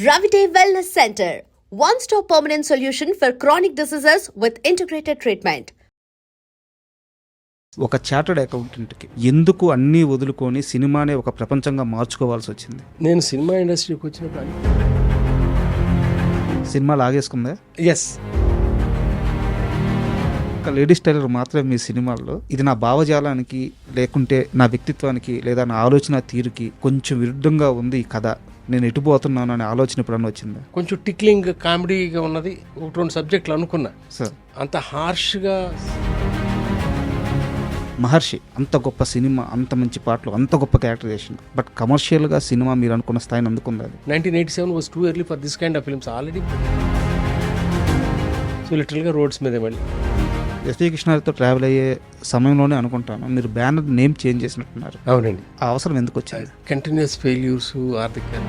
Ravite Wellness Center, one-stop permanent solution for chronic diseases with integrated treatment. ఒక chartered అకౌంటెంట్కి ఎందుకు అన్నీ వదులుకొని సినిమానే ఒక ప్రపంచంగా మార్చుకోవాల్సి వచ్చింది? నేను సినిమా ఇండస్ట్రీకి వచ్చినప్పుడు సినిమా లాగేసుకుందా? ఎస్, ఒక లేడీస్ టైలర్ మాత్రమే మీ సినిమాల్లో ఇది నా భావజాలానికి లేకుంటే నా వ్యక్తిత్వానికి లేదా నా ఆలోచన తీరుకి కొంచెం విరుద్ధంగా ఉంది ఈ కథ, నేను ఎటుపోతున్నాను అనే ఆలోచన ఎప్పుడన్నా వచ్చిందా? కొంచెం టిక్లింగ్ కామెడీగా ఉన్నది, ఒక రెండు సబ్జెక్టులు అనుకున్నా. సార్, అంత హార్ష్గా మహర్షి అంత గొప్ప సినిమా, అంత మంచి పాటలు, అంత గొప్ప క్యారెక్టరైజేషన్, బట్ కమర్షియల్గా సినిమా మీరు అనుకున్న స్థాయిని అందుకుంది. 1987 was too early for this kind of films already. So లిటరల్గా రోడ్స్ మీదే మళ్ళీ ఎస్వి కృష్ణాతో ట్రావెల్ అయ్యే సమయంలోనే అనుకుంటాను మీరు బ్యానర్ నేమ్ చేంజ్ చేసినట్టున్నారు. అవునండి, ఆ అవసరం ఎందుకు వచ్చింది? కంటిన్యూస్ ఫెయిల్యూర్స్, ఆర్థిక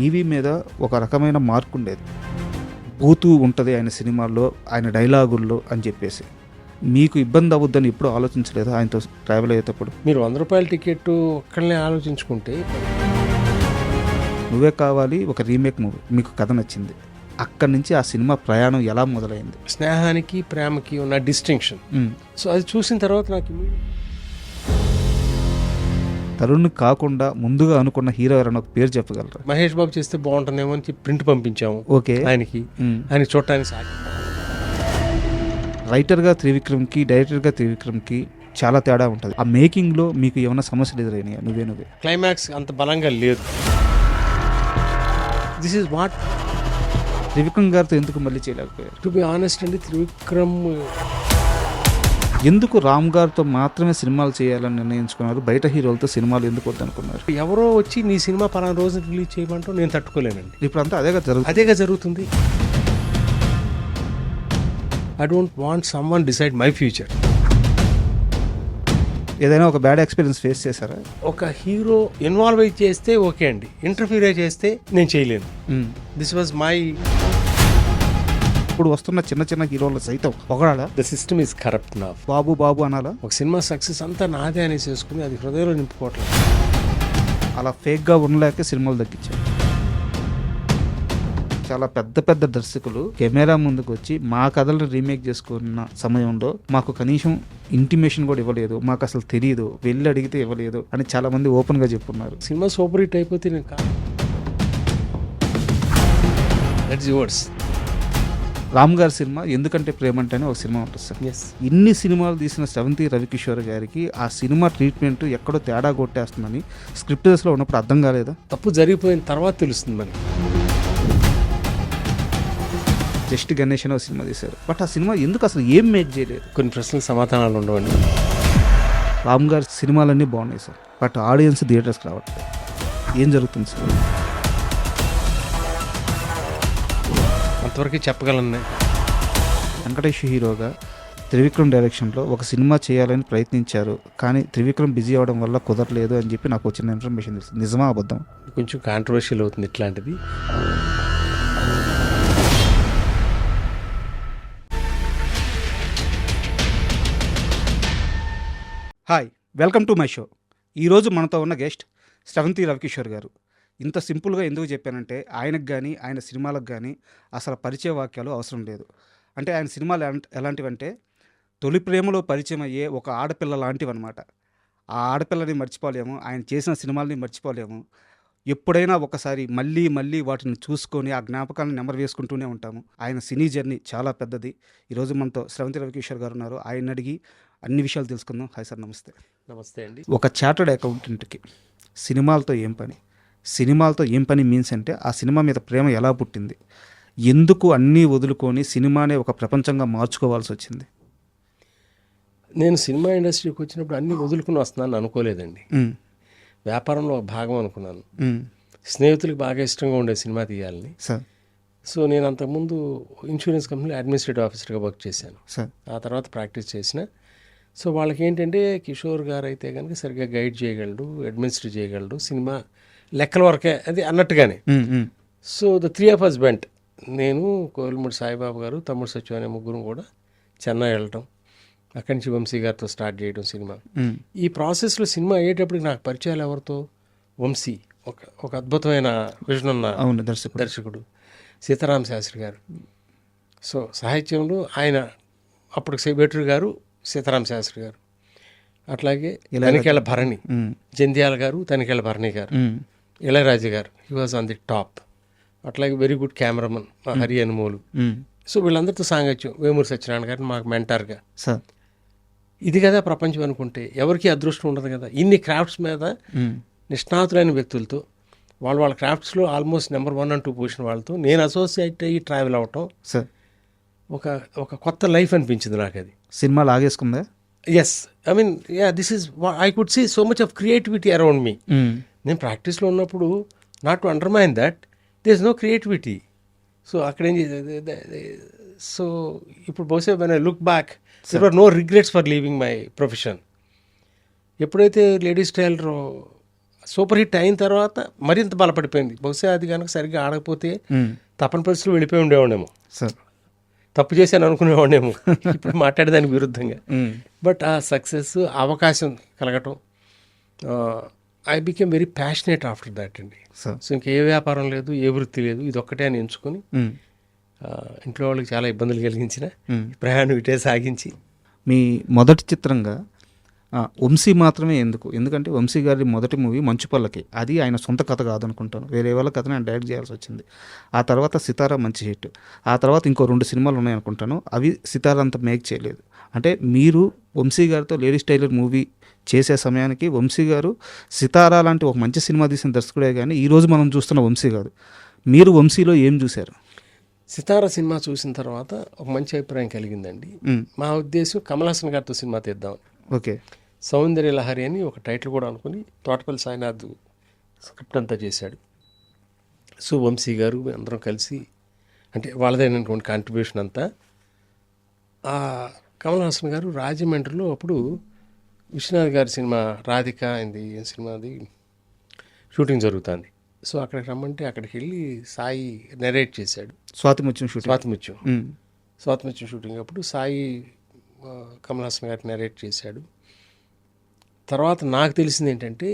ఈవీ మీద ఒక రకమైన మార్క్ ఉండేది, బూతూ ఉంటుంది ఆయన సినిమాల్లో, ఆయన డైలాగుల్లో అని చెప్పేసి. మీకు ఇబ్బంది అవ్వద్దని ఎప్పుడు ఆలోచించలేదు ఆయనతో ట్రావెల్ అయ్యేటప్పుడు? మీరు 100 రూపాయల టికెట్ ఒక్కళ్ళనే ఆలోచించుకుంటే, నువ్వే కావాలి ఒక రీమేక్ మూవీ, మీకు కథ నచ్చింది, అక్కడి నుంచి ఆ సినిమా ప్రయాణం ఎలా మొదలైంది? స్నేహానికి ప్రేమకి ఉన్న డిస్టింక్షన్. సో అది చూసిన తర్వాత నాకు తరుణ్ కాకుండా ముందుగా అనుకున్న హీరో ఎవరైనా ఒక పేరు చెప్పగలరా? మహేష్ బాబు చేస్తే బాగుంటుందేమో అని ప్రింట్ పంపించాము. ఓకే, ఆయనకి ఆయన చూడటానికి రైటర్గా త్రివిక్రమ్కి, డైరెక్టర్గా త్రివిక్రమ్కి చాలా తేడా ఉంటుంది. ఆ మేకింగ్లో మీకు ఏమైనా సమస్యలు ఎదురైనాయా? నువ్వే క్లైమాక్స్ అంత బలంగా లేదు. దిస్ ఈజ్ వాట్ త్రివిక్రమ్ గారితో ఎందుకు మళ్ళీ చేయలేకపోయారు? టు బి ఆనెస్ట్ అండి, త్రివిక్రమ్ ఎందుకు రామ్ గారితో మాత్రమే సినిమాలు చేయాలని నిర్ణయించుకున్నారు? బయట హీరోలతో సినిమాలు ఎందుకు వద్దనుకున్నారు? ఎవరో వచ్చి నీ సినిమా పలానా రోజు రిలీజ్ చేయమంటూ నేను తట్టుకోలేనండి. ఇప్పుడు అంతా అదేగా జరుగుతుంది. I don't want someone decide my future. ఏదైనా ఒక బ్యాడ్ ఎక్స్పీరియన్స్ ఫేస్ చేశారా? ఒక హీరో ఇన్వాల్వ్ అయి చేస్తే ఓకే అండి, ఇంటర్ఫీర్ అయి చేస్తే నేను చేయలేను. This was my. ఇప్పుడు వస్తున్న చిన్న చిన్న హీరోలు సైతం పొగడాలా? ద సిస్టమ్ ఈస్ కరప్ట్ నా. బాబు బాబు అనాలా? ఒక సినిమా సక్సెస్ అంతా నాదే అనేసి చేసుకుని అది హృదయంలో నింపుకోవట్లేదు. అలా ఫేక్గా ఉండలేక సినిమాలు తగ్గించారు. చాలా పెద్ద పెద్ద దర్శకులు కెమెరా ముందుకు వచ్చి మా కథలను రీమేక్ చేసుకున్న సమయంలో మాకు కనీసం ఇంటిమేషన్ కూడా ఇవ్వలేదు, మాకు అసలు తెలియదు, వెళ్ళి అడిగితే ఇవ్వలేదు అని చాలా మంది ఓపెన్గా చెప్పున్నారు. సినిమా సూపర్ హిట్ అయిపోతే నేను దట్స్ యువర్స్. రామ్ గారి సినిమా ఎందుకంటే ప్రేమంటేనే ఒక సినిమా ఉంటుంది సార్. ఇన్ని సినిమాలు తీసిన శ్రవంతి రవికిషోర్ గారికి ఆ సినిమా ట్రీట్మెంట్ ఎక్కడో తేడా కొట్టేస్తుందని స్క్రిప్ట్ దశలో ఉన్నప్పుడు అర్థం కాలేదా? తప్పు జరిగిపోయిన తర్వాత తెలుస్తుంది మనకి. జస్ట్ గణేష్ అనే సినిమా తీశారు, బట్ ఆ సినిమా ఎందుకు అసలు ఏం మేక్ చేయలేదు? కొన్ని ప్రశ్నలకు సమాధానాలు ఉండవండి. రామ్ గారి సినిమాలన్నీ బాగున్నాయి సార్, బట్ ఆడియన్స్ థియేటర్స్కి రావట్లేదు. ఏం జరుగుతుంది సార్? అంతవరకు చెప్పగలను. వెంకటేష్ హీరోగా త్రివిక్రమ్ డైరెక్షన్లో ఒక సినిమా చేయాలని ప్రయత్నించారు, కానీ త్రివిక్రమ్ బిజీ అవడం వల్ల కుదరలేదు అని చెప్పి నాకు వచ్చిన ఇన్ఫర్మేషన్ తెలుస్తుంది. నిజమా అబద్ధం? కొంచెం కాంట్రవర్షియల్ అవుతుంది ఇట్లాంటిది. Hi, welcome to my show. ఈరోజు మనతో ఉన్న గెస్ట్ శ్రవంతి రవికిషోర్ గారు. ఇంత సింపుల్గా ఎందుకు చెప్పానంటే ఆయనకు కానీ ఆయన సినిమాలకు కానీ అసలు పరిచయ వాక్యాలు అవసరం లేదు. అంటే ఆయన సినిమాలు ఎలాంటివంటే తొలి ప్రేమలో పరిచయం అయ్యే ఒక ఆడపిల్ల లాంటివి అనమాట. ఆ ఆడపిల్లని మర్చిపోలేము, ఆయన చేసిన సినిమాలని మర్చిపోలేము. ఎప్పుడైనా ఒకసారి మళ్ళీ మళ్ళీ వాటిని చూసుకొని ఆ జ్ఞాపకాలను నెమరు వేసుకుంటూనే ఉంటాము. ఆయన సినీ జర్నీ చాలా పెద్దది. ఈరోజు మనతో శ్రవంతి రవికిషోర్ గారు ఉన్నారు. ఆయన అడిగి అన్ని విషయాలు తెలుసుకుందాం. హాయ్ సార్, నమస్తే. నమస్తే అండి. ఒక చార్టర్డ్ అకౌంటెంట్కి సినిమాలతో ఏం పని? సినిమాలతో ఏం పని మీన్స్ అంటే ఆ సినిమా మీద ప్రేమ ఎలా పుట్టింది? ఎందుకు అన్నీ వదులుకొని సినిమానే ఒక ప్రపంచంగా మార్చుకోవాల్సి వచ్చింది? నేను సినిమా ఇండస్ట్రీకి వచ్చినప్పుడు అన్నీ వదులుకుని వస్తున్నాను అనుకోలేదండి. వ్యాపారంలో ఒక భాగం అనుకున్నాను. స్నేహితులకు బాగా ఇష్టంగా ఉండే సినిమా తీయాలని. సో నేను అంతకుముందు ఇన్సూరెన్స్ కంపెనీలో అడ్మినిస్ట్రేటివ్ ఆఫీసర్గా వర్క్ చేశాను. ఆ తర్వాత ప్రాక్టీస్ చేసిన. సో వాళ్ళకి ఏంటంటే కిషోర్ గారు అయితే కనుక సరిగ్గా గైడ్ చేయగలడు, అడ్మినిస్ట్రేట్ చేయగలడు, సినిమా లెక్కల వరకే అది అన్నట్టుగానే. So the 3 of us went. నేను, కోవిలమూడి సాయిబాబు గారు, తమ్ముడు సత్యం అనే ముగ్గురు కూడా చెన్నై వెళ్ళటం, అక్కడి నుంచి వంశీ గారితో స్టార్ట్ చేయడం సినిమా. ఈ ప్రాసెస్లో సినిమా అయ్యేటప్పటికి నాకు పరిచయాలు ఎవరితో? వంశీ, ఒక అద్భుతమైన విజన్ ఉన్న అవును దర్శకుడు సీతారామ శాస్త్రి గారు. సో సాహిత్యంలో ఆయన అప్పుడు వేటూరి గారు, సీతారామ శాస్త్రి గారు, అట్లాగే తనికేళ్ల భరణి, జంధ్యాల గారు, Tanikella Bharani garu, Ilaiyaraaja garu, he was on the top. అట్లాగే very good cameraman Hari Anumolu. So వీళ్ళందరితో సాంగత్యం. వేమూరి సత్యనారాయణ గారిని మాకు మెంటార్గా. ఇది కదా ప్రపంచం అనుకుంటే ఎవరికి అదృష్టం ఉండదు కదా. ఇన్ని క్రాఫ్ట్స్ మీద నిష్ణాతులైన వ్యక్తులతో వాళ్ళ క్రాఫ్ట్స్లో ఆల్మోస్ట్ నెంబర్ 1 and 2 పొజిషన్ వాళ్ళతో నేను అసోసియేట్ అయ్యి ట్రావెల్ అవటం ఒక కొత్త లైఫ్ అనిపించింది నాకు. అది సినిమా లాగేసుకుందా? Yes, I mean this is I could see so much of creativity around me. నేను ప్రాక్టీస్లో ఉన్నప్పుడు not to undermine that there is no creativity. So అక్కడ ఏం సో ఇప్పుడు బహుశా when I look back there are no regrets for leaving my profession. ఎప్పుడైతే ladies tailor super hit అయిన తర్వాత మరింత బలపడిపోయింది. బహుశా అది కనుక సరిగ్గా ఆడకపోతే తప్పని పరిస్థితులు వెళ్ళిపోయి ఉండేవాడేమో, తప్పు చేశాను అనుకునేవాడేమో ఇప్పుడు మాట్లాడేదానికి విరుద్ధంగా. బట్ ఆ సక్సెస్ అవకాశం కలగటం, I became very passionate after that అండి. సో ఇంకే వ్యాపారం లేదు, ఏ వృత్తి లేదు, ఇది ఒక్కటే అని ఎంచుకొని ఇంట్లో వాళ్ళకి చాలా ఇబ్బందులు కలిగించిన ప్రయాణం ఇటే సాగించి. మీ మొదటి చిత్రంగా వంశీ మాత్రమే ఎందుకు? ఎందుకంటే వంశీ గారి మొదటి మూవీ మంచు పల్లకి, అది ఆయన సొంత కథ కాదనుకుంటాను, వేరే వాళ్ళ కథని ఆయన డైరెక్ట్ చేయాల్సి వచ్చింది. ఆ తర్వాత సితారా మంచి హిట్, ఆ తర్వాత ఇంకో 2 సినిమాలు ఉన్నాయనుకుంటాను, అవి సితారా అంత మేక్ చేయలేదు. అంటే మీరు వంశీ గారితో లేడీస్ టైలర్ మూవీ చేసే సమయానికి వంశీ గారు సితారా లాంటి ఒక మంచి సినిమా తీసిన దర్శకుడే కానీ ఈరోజు మనం చూస్తున్న వంశీ గారు. మీరు వంశీలో ఏం చూశారు? సితారా సినిమా చూసిన తర్వాత ఒక మంచి అభిప్రాయం కలిగిందండి. మా ఉద్దేశం కమల్ హాసన్ గారితో సినిమా తీద్దాం. ఓకే. సౌందర్య లహరి అని ఒక టైటిల్ కూడా అనుకుని తోటపల్లి సాయినాథ్ స్క్రిప్ట్ అంతా చేశాడు. సో వంశీ గారు అందరం కలిసి, అంటే వాళ్ళదైనటువంటి కాంట్రిబ్యూషన్ అంతా. కమల్ హాసన్ గారు రాజమండ్రిలో అప్పుడు విశ్వనాథ్ గారి సినిమా రాధిక అయింది, సినిమాది షూటింగ్ జరుగుతుంది. సో అక్కడికి రమ్మంటే అక్కడికి వెళ్ళి సాయి నెరేట్ చేశాడు. స్వాతిముత్యం షూటింగ్ అప్పుడు సాయి కమల్ హాసన్ గారికి నెరేట్ చేశాడు. తర్వాత నాకు తెలిసింది ఏంటంటే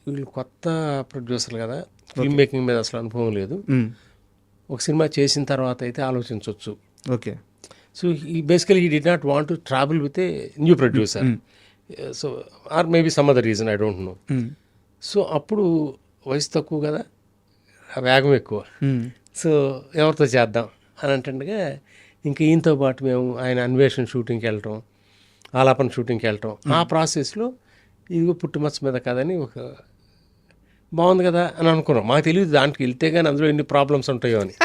వీళ్ళు కొత్త ప్రొడ్యూసర్లు కదా, ఫిల్మ్ మేకింగ్ మీద అసలు అనుభవం లేదు, ఒక సినిమా చేసిన తర్వాత అయితే ఆలోచించవచ్చు. ఓకే. సో ఈ basically he did not want to travel with a new producer. So or maybe some other reason, I don't no. So అప్పుడు వయసు తక్కువ కదా, వేగం ఎక్కువ. సో ఎవరితో చేద్దాం అని అంటుండగా ఇంకా ఈయనతో పాటు మేము ఆయన అన్వేషణ షూటింగ్కి వెళ్ళటం, ఆలాపన షూటింగ్కి వెళ్ళటం, ఆ ప్రాసెస్లో ఇదిగో పుట్టుమచ్చ మీద కదని ఒక బాగుంది కదా అని అనుకున్నాం. మాకు తెలియదు దాంట్కి వెళ్తే కానీ అందులో ఎన్ని ప్రాబ్లమ్స్ ఉంటాయో అని.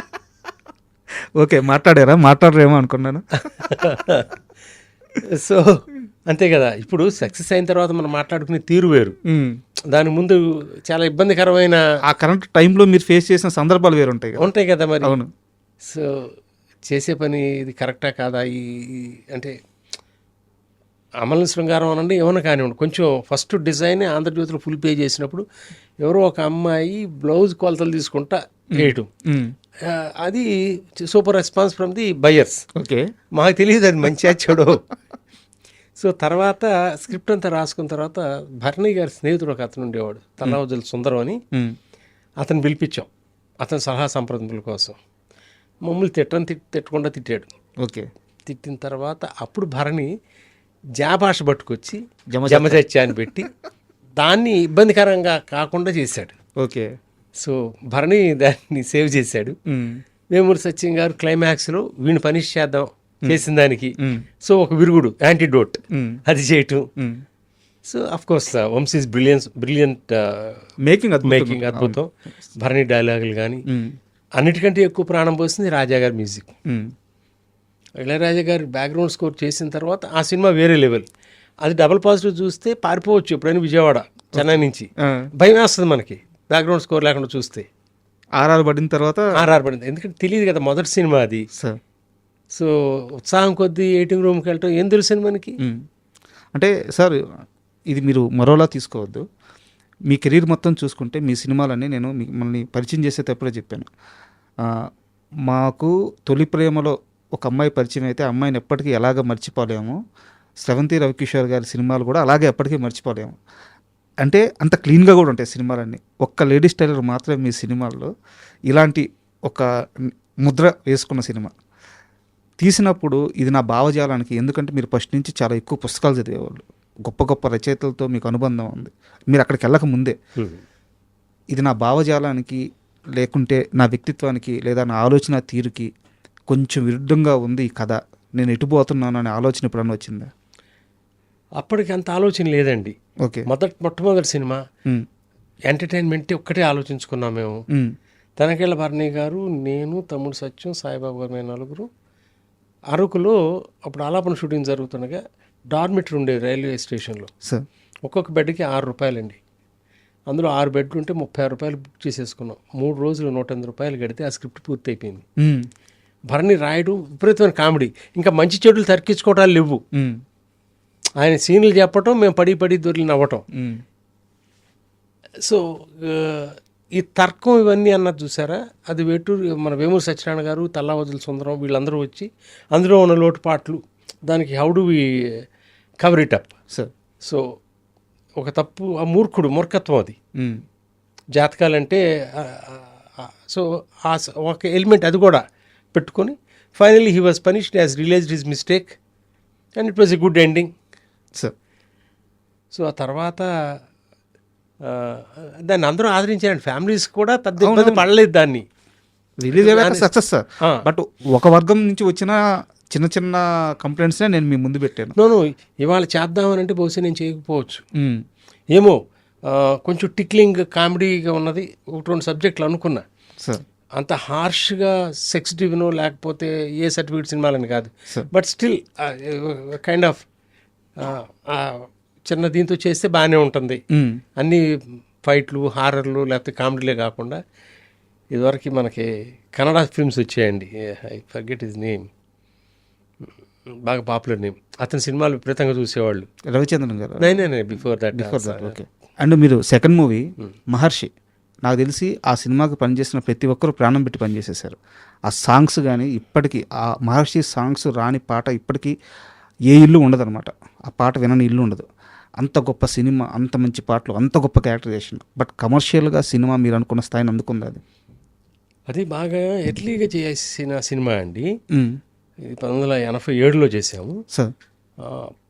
ఓకే, మాట్లాడరేమో అనుకున్నాను. సో అంతే కదా, ఇప్పుడు సక్సెస్ అయిన తర్వాత మనం మాట్లాడుకునే తీరు వేరు, దాని ముందు చాలా ఇబ్బందికరమైన ఆ కరెంట్ టైంలో మీరు ఫేస్ చేసిన సందర్భాలు వేరు ఉంటాయి కదా మరి. అవును. సో చేసే పని ఇది కరెక్టా కాదా, ఈ అంటే అమల శృంగారం అనండి ఏమన్నా కానివ్వండి, కొంచెం ఫస్ట్ డిజైన్ ఆంధ్రజ్యోతిలో ఫుల్ పే చేసినప్పుడు ఎవరో ఒక అమ్మాయి బ్లౌజ్ కొలతలు తీసుకుంటా వేయటం, అది super response from the buyers. Okay, మాకు తెలియదు అది మంచిగా చెడు. సో తర్వాత స్క్రిప్ట్ అంతా రాసుకున్న తర్వాత భరణి గారి స్నేహితుడు ఒక అతను ఉండేవాడు, తల్లావజుల సుందరం అని, అతను పిలిపించాం అతని సలహా సంప్రదింపుల కోసం. మమ్మల్ని తిట్టకుండా తిట్టాడు. ఓకే. తిట్టిన తర్వాత అప్పుడు భరణి భాష పట్టుకొచ్చి జమజచ్చా అని పెట్టి దాన్ని ఇబ్బందికరంగా కాకుండా చేశాడు. ఓకే. సో భరణి దాన్ని సేవ్ చేశాడు. వేమూరి సత్యం గారు క్లైమాక్స్లో వీడిని పనిష్ చేద్దాం చేసిన దానికి, సో ఒక విరుగుడు యాంటీడోట్ అది చేయటం. So of course Vamshi's brilliant making అద్భుతం. భరణి డైలాగులు కానీ అన్నిటికంటే ఎక్కువ ప్రాణం పోసింది రాజా గారి మ్యూజిక్. ఇళయరాజా గారి బ్యాక్గ్రౌండ్ స్కోర్ చేసిన తర్వాత ఆ సినిమా వేరే లెవెల్. అది డబుల్ పాజిటివ్ చూస్తే పారిపోవచ్చు ఎప్పుడైనా విజయవాడ చెన్నై నుంచి, భయం వేస్తుంది మనకి బ్యాక్గ్రౌండ్ స్కోర్ లేకుండా చూస్తే. ఆర్ఆర్ పడింది ఎందుకంటే తెలియదు కదా మొదటి సినిమా అది. సో ఉత్సాహం కొద్దీ ఎయిటింగ్ రూమ్కి వెళ్ళటం ఏం తెలుసు మనకి. అంటే సార్ ఇది మీరు మరోలా తీసుకోవద్దు, మీ కెరీర్ మొత్తం చూసుకుంటే మీ సినిమాలన్నీ నేను మిమ్మల్ని పరిచయం చేసేటప్పుడే చెప్పాను. మాకు తొలి ప్రేమలో ఒక అమ్మాయి పరిచయం అయితే అమ్మాయిని ఎప్పటికీ ఎలాగ మర్చిపోలేము, స్రవంతి రవికిషోర్ గారి సినిమాలు కూడా అలాగే ఎప్పటికీ మర్చిపోలేము. అంటే అంత క్లీన్గా కూడా ఉంటాయి సినిమాలన్నీ. ఒక్క లేడీస్ టైలర్ మాత్రమే మీ సినిమాల్లో ఇలాంటి ఒక ముద్ర వేసుకున్న సినిమా తీసినప్పుడు ఇది నా భావజాలానికి, ఎందుకంటే మీరు ఫస్ట్ నుంచి చాలా ఎక్కువ పుస్తకాలు చదివేవాళ్ళు, గొప్ప గొప్ప రచయితలతో మీకు అనుబంధం ఉంది, మీరు అక్కడికి వెళ్ళక ముందే ఇది నా భావజాలానికి లేకుంటే నా వ్యక్తిత్వానికి లేదా నా ఆలోచన తీరుకి కొంచెం విరుద్ధంగా ఉంది ఈ కథ, నేను ఎటుపోతున్నాను అనే ఆలోచన ఎప్పుడన్నా వచ్చిందా? అప్పటికి అంత ఆలోచన లేదండి. ఓకే. మొట్టమొదటి సినిమా ఎంటర్టైన్మెంట్ ఒక్కటే ఆలోచించుకున్నాం మేము. తనకేళ్ల భరణి గారు, నేను, తమ్ముడు సత్యం, సాయిబాబు గారు, మేము నలుగురు అరకులో అప్పుడు ఆలాపన షూటింగ్ జరుగుతుండగా డార్మిటరీ ఉండేది రైల్వే స్టేషన్లో. సార్ ఒక్కొక్క బెడ్కి ₹6 అండి. అందులో 6 బెడ్లు ఉంటే ₹36 బుక్ చేసేసుకున్నాం. 3 రోజులు ₹180 గడితే ఆ స్క్రిప్ట్ పూర్తి అయిపోయింది. భరణి రాయడం విపరీతమైన కామెడీ, ఇంకా మంచి చెడులు తర్కించుకోవటాలు లేవు. ఆయన సీన్లు చెప్పటం, మేము పడి దొరికి నవ్వటం. సో ఈ తర్కం ఇవన్నీ అన్నది చూసారా, అది వేటూరు మన వేమూరు సత్యనారాయణ గారు, తల్లావజుల సుందరం వీళ్ళందరూ వచ్చి అందులో ఉన్న లోటుపాట్లు దానికి how do we cover it up. So ఒక తప్పు, ఆ మూర్ఖత్వం అది. జాతకాలంటే సో ఒక ఎలిమెంట్ అది కూడా పెట్టుకొని finally he was punished as realised his mistake and it was a good ending. So ఆ తర్వాత దాన్ని అందరూ ఆదరించారండి. ఫ్యామిలీస్ కూడా పెద్ద ఇబ్బంది పడలేదు దాన్ని రిలీజ్ అయ్యాక సక్సెస్ సార్. బట్ ఒక వర్గం నుంచి వచ్చిన చిన్న చిన్న కంప్లైంట్స్నే నేను మీ ముందు పెట్టాను. నోను ఇవాళ చేద్దామని అంటే బహుశా నేను చేయకపోవచ్చు, ఏమో కొంచెం టిక్లింగ్ కామెడీగా ఉన్నది, 1-2 సబ్జెక్టులు అనుకున్నా. సార్ అంత హార్ష్గా సెక్స్ డివినో లేకపోతే ఏ సర్టిఫికేట్ సినిమాలని కాదు, బట్ స్టిల్ కైండ్ ఆఫ్ చిన్న దీంతో చేస్తే బాగానే ఉంటుంది. అన్ని ఫైట్లు, హారర్లు లేకపోతే కామెడీలే కాకుండా ఇదివరకు మనకి కన్నడ ఫిల్మ్స్ వచ్చాయండి, ఐ ఫర్గెట్ హిజ్ నేమ్, బాగా పాపులర్ నేమ్. అతని సినిమాలు విపరీతంగా చూసేవాళ్ళు, రవిచంద్రన్ గారు. నైనే బిఫోర్ దట్. ఓకే. అండ్ మీరు సెకండ్ మూవీ మహర్షి, నాకు తెలిసి ఆ సినిమాకి పనిచేసిన ప్రతి ఒక్కరు ప్రాణం పెట్టి పనిచేసేసారు. ఆ సాంగ్స్ కానీ ఇప్పటికీ ఆ మహర్షి సాంగ్స్ రాని పాట ఇప్పటికీ ఏ ఇల్లు ఉండదన్నమాట. ఆ పాట వినని ఇల్లు ఉండదు. అంత గొప్ప సినిమా, అంత మంచి పాటలు, అంత గొప్ప క్యారెక్టరైజేషన్. బట్ కమర్షియల్గా సినిమా మీరు అనుకున్న స్థాయిని అందుకుంది అది. అది బాగా ఎర్లీగా చేసిన సినిమా అండి. ఇది 1987లో చేసాము sir.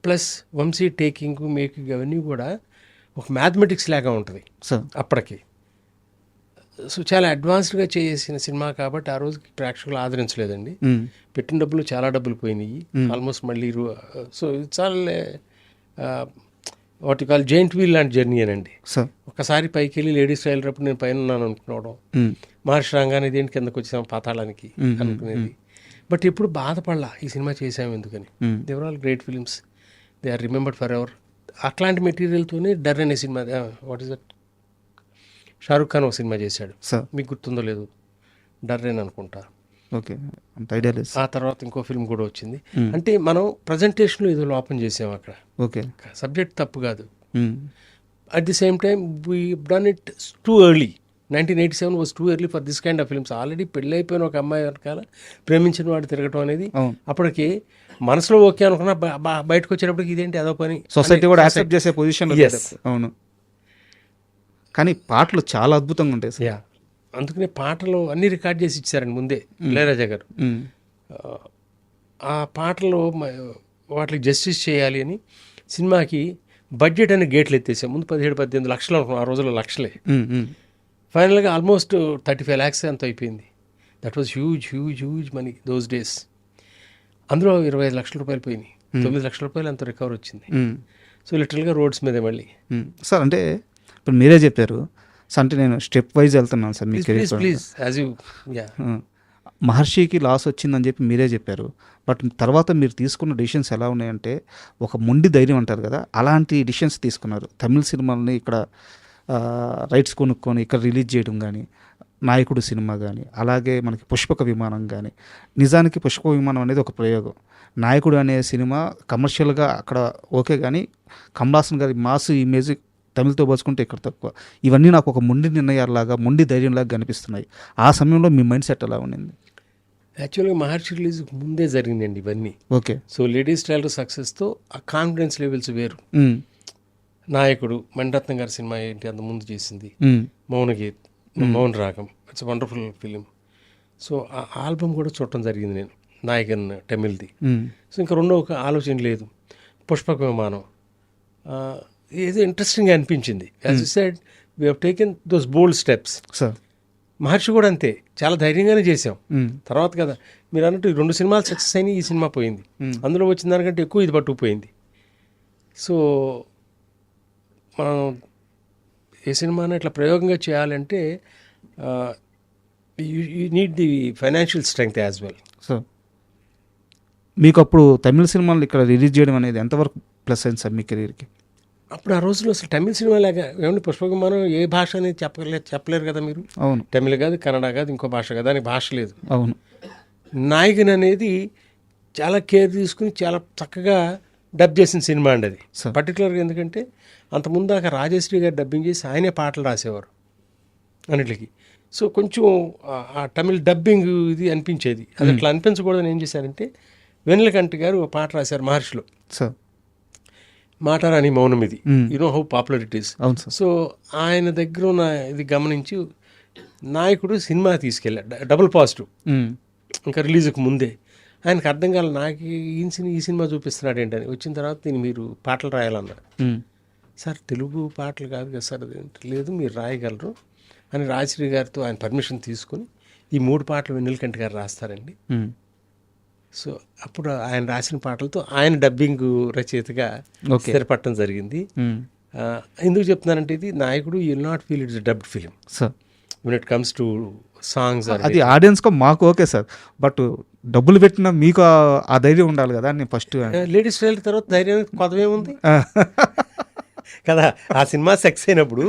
Plus Vamshi taking, making అవన్నీ కూడా ఒక మ్యాథమెటిక్స్ లాగా ఉంటుంది సార్ అప్పటికి. సో చాలా అడ్వాన్స్డ్గా చేసిన సినిమా కాబట్టి ఆ రోజుకి ప్రేక్షకులు ఆదరించలేదండి. పెట్టిన డబ్బులు చాలా డబ్బులు పోయినాయి ఆల్మోస్ట్. మళ్ళీ సో ఇది చాలా వాటి కాల్ జెయింట్ వీల్ లాంటి జర్నీ అనండి. ఒకసారి పైకి వెళ్ళి లేడీస్ టైలర్ అప్పుడు నేను పైన ఉన్నాను అనుకున్నాడు, మహర్షి రాగానే దేంటి కిందకు వచ్చాము పాతాళానికి అనుకునేది. బట్ ఎప్పుడు బాధపడలా ఈ సినిమా చేసాము ఎందుకని. They were all great films, they are remembered forever. అట్లాంటి మెటీరియల్తోనే డర్ అనే cinema, what is that, Shahrukh Khan ఒక సినిమా చేశాడు, మీకు గుర్తుందో లేదు, డర్రేన్ అనుకుంటా. ఓకే, అంత ఐడియా లేదు. ఆ తర్వాత ఇంకో ఫిల్మ్ కూడా వచ్చింది. అంటే మనం ప్రజెంటేషన్లో ఏదో లోపం చేసాం అక్కడ. ఓకే, సబ్జెక్ట్ తప్పు కాదు. At the same time we done it too early. 1987 was too early for this kind of films. Already పెళ్ళి అయిపోయిన ఒక అమ్మాయి వెనకాల ప్రేమించిన వాడు తిరగటం అనేది అప్పటికి మనసులో ఓకే అనుకున్నా, బయటకు వచ్చేటప్పటికి ఇదేంటి అదో పని, సొసైటీ కూడా యాక్సెప్ట్ చేసే పొజిషన్. అవును, కానీ పాటలు చాలా అద్భుతంగా ఉంటాయి సార్. అందుకనే పాటలు అన్నీ రికార్డ్ చేసి ఇచ్చారండి ముందే ఇళయరాజా గారు. ఆ పాటలు వాటికి జస్టిస్ చేయాలి అని సినిమాకి బడ్జెట్ అనే గేట్లు ఎత్తేసాం. ముందు 17-18 లక్షలు అనుకున్నాం, ఆ రోజుల్లో లక్షలే. ఫైనల్గా ఆల్మోస్ట్ 35 lakhs అంత అయిపోయింది. That was huge huge huge money those days. అందులో 25 లక్షల రూపాయలు పోయినాయి, 9 లక్షల రూపాయలు అంత రికవర్ వచ్చింది. సో లిటరల్గా రోడ్స్ మీదే మళ్ళీ. సార్ అంటే ఇప్పుడు మీరే చెప్పారు సార్, అంటే నేను స్టెప్ వైజ్ వెళ్తున్నాను sir. Me please as you. మహర్షికి లాస్ వచ్చిందని చెప్పి మీరే చెప్పారు. బట్ తర్వాత మీరు తీసుకున్న డిసిషన్స్ ఎలా ఉన్నాయంటే ఒక మొండి ధైర్యం అంటారు కదా, అలాంటి డిసిషన్స్ తీసుకున్నారు. తమిళ సినిమాలని ఇక్కడ రైట్స్ కొనుక్కొని ఇక్కడ రిలీజ్ చేయడం కానీ, నాయకుడు సినిమా కానీ, అలాగే మనకి పుష్పక విమానం కానీ. నిజానికి పుష్పక విమానం అనేది ఒక ప్రయోగం. నాయకుడు అనే సినిమా కమర్షియల్గా అక్కడ ఓకే, కానీ కమల్ హాసన్ గారి మాస్ ఇమేజ్ తమిళతో పోల్చుకుంటే ఇక్కడ తక్కువ. ఇవన్నీ నాకు ఒక మొండి నిర్ణయాలలాగా, మొండి ధైర్యంలాగా కనిపిస్తున్నాయి. ఆ సమయంలో మీ మైండ్ సెట్ ఎలా ఉండింది? యాక్చువల్గా మహర్షి రిలీజ్ ముందే జరిగిందండి ఇవన్నీ. ఓకే. సో లేడీస్ టైలర్ సక్సెస్తో ఆ కాన్ఫిడెన్స్ లెవెల్స్ వేరు. నాయకుడు మణిరత్నం గారి సినిమా ఏంటి అంత ముందు చేసింది, మౌనగీత్, మౌన రాగం, ఇట్స్ వండర్ఫుల్ ఫిలిం. సో ఆ ఆల్బమ్ కూడా చూడటం జరిగింది నేను, నాయకన్ తమిళ్ది. సో ఇంకా రెండో ఒక ఆలోచన లేదు, పుష్పక విమానం ఏదో ఇంట్రెస్టింగ్గా అనిపించింది. As you said we have taken those bold steps. Maharshi కూడా అంతే, చాలా ధైర్యంగానే చేసాం. తర్వాత కదా మీరు అన్నట్టు 2 సినిమాలు సక్సెస్ అయినాయి, ఈ సినిమా పోయింది. అందులో వచ్చిన దానికంటే ఎక్కువ ఇది పట్టుకుపోయింది. సో మనం ఏ సినిమాని ఇట్లా ప్రయోగంగా చేయాలంటే you need the financial strength as well. So మీకు అప్పుడు తమిళ సినిమాలు ఇక్కడ రిలీజ్ చేయడం అనేది ఎంతవరకు ప్లస్ అయింది సార్ మీ కెరీర్కి? అప్పుడు ఆ రోజుల్లో అసలు తమిళ సినిమా లాగా ఏమంటే పుష్పకుమారం ఏ భాష అనేది చెప్పలేరు కదా మీరు. అవును, తమిళ కాదు, కన్నడ కాదు, ఇంకో భాష కాదు, దానికి భాష లేదు. అవును. నాయకన్ అనేది చాలా కేర్ తీసుకుని చాలా చక్కగా డబ్ చేసిన సినిమా అండి అది. పర్టికులర్గా ఎందుకంటే అంతకుముందు దాకా రాజశ్రీ గారు డబ్బింగ్ చేసి ఆయనే పాటలు రాసేవారు అన్నిటికి. సో కొంచెం ఆ తమిళ డబ్బింగ్ ఇది అనిపించేది. అది అట్లా అనిపించకూడదని ఏం చేశారంటే వెన్నెలకంటి గారు ఒక పాట రాశారు మహర్షిలో, మాటారాని మౌనం. ఇది you know how popular it is. So ఆయన దగ్గర ఉన్న ఇది గమనించి నాయకుడు సినిమా తీసుకెళ్ళాడు, డబుల్ పాజిటివ్, ఇంకా రిలీజ్కి ముందే. ఆయనకు అర్థం కాలేదు, నాకు ఈ సినిమా చూపిస్తున్నాడు ఏంటని. వచ్చిన తర్వాత దీన్ని మీరు పాటలు రాయాలన్నారు. సార్ తెలుగు పాటలు కాదు కదా సార్, లేదు మీరు రాయగలరు అని రాజశ్రీ గారితో ఆయన పర్మిషన్ తీసుకుని ఈ 3 పాటలు వెన్నెలకంటి గారు రాస్తారండి. సో అప్పుడు ఆయన రాసిన పాటలతో ఆయన డబ్బింగ్ రచయితగా స్థిరపడటం జరిగింది. ఎందుకు చెప్తున్నానంటే ఇది నాయకుడు will not feel it's dubbed film when it comes to songs. అది ఆడియన్స్గా మాకు ఓకే సార్, బట్ డబ్బులు పెట్టిన మీకు ఆ ధైర్యం ఉండాలి కదా. నేను ఫస్ట్ లేడీస్ స్టైల్ తర్వాత ధైర్యం కొదవేముంది కదా. ఆ సినిమా సక్సెస్ అయినప్పుడు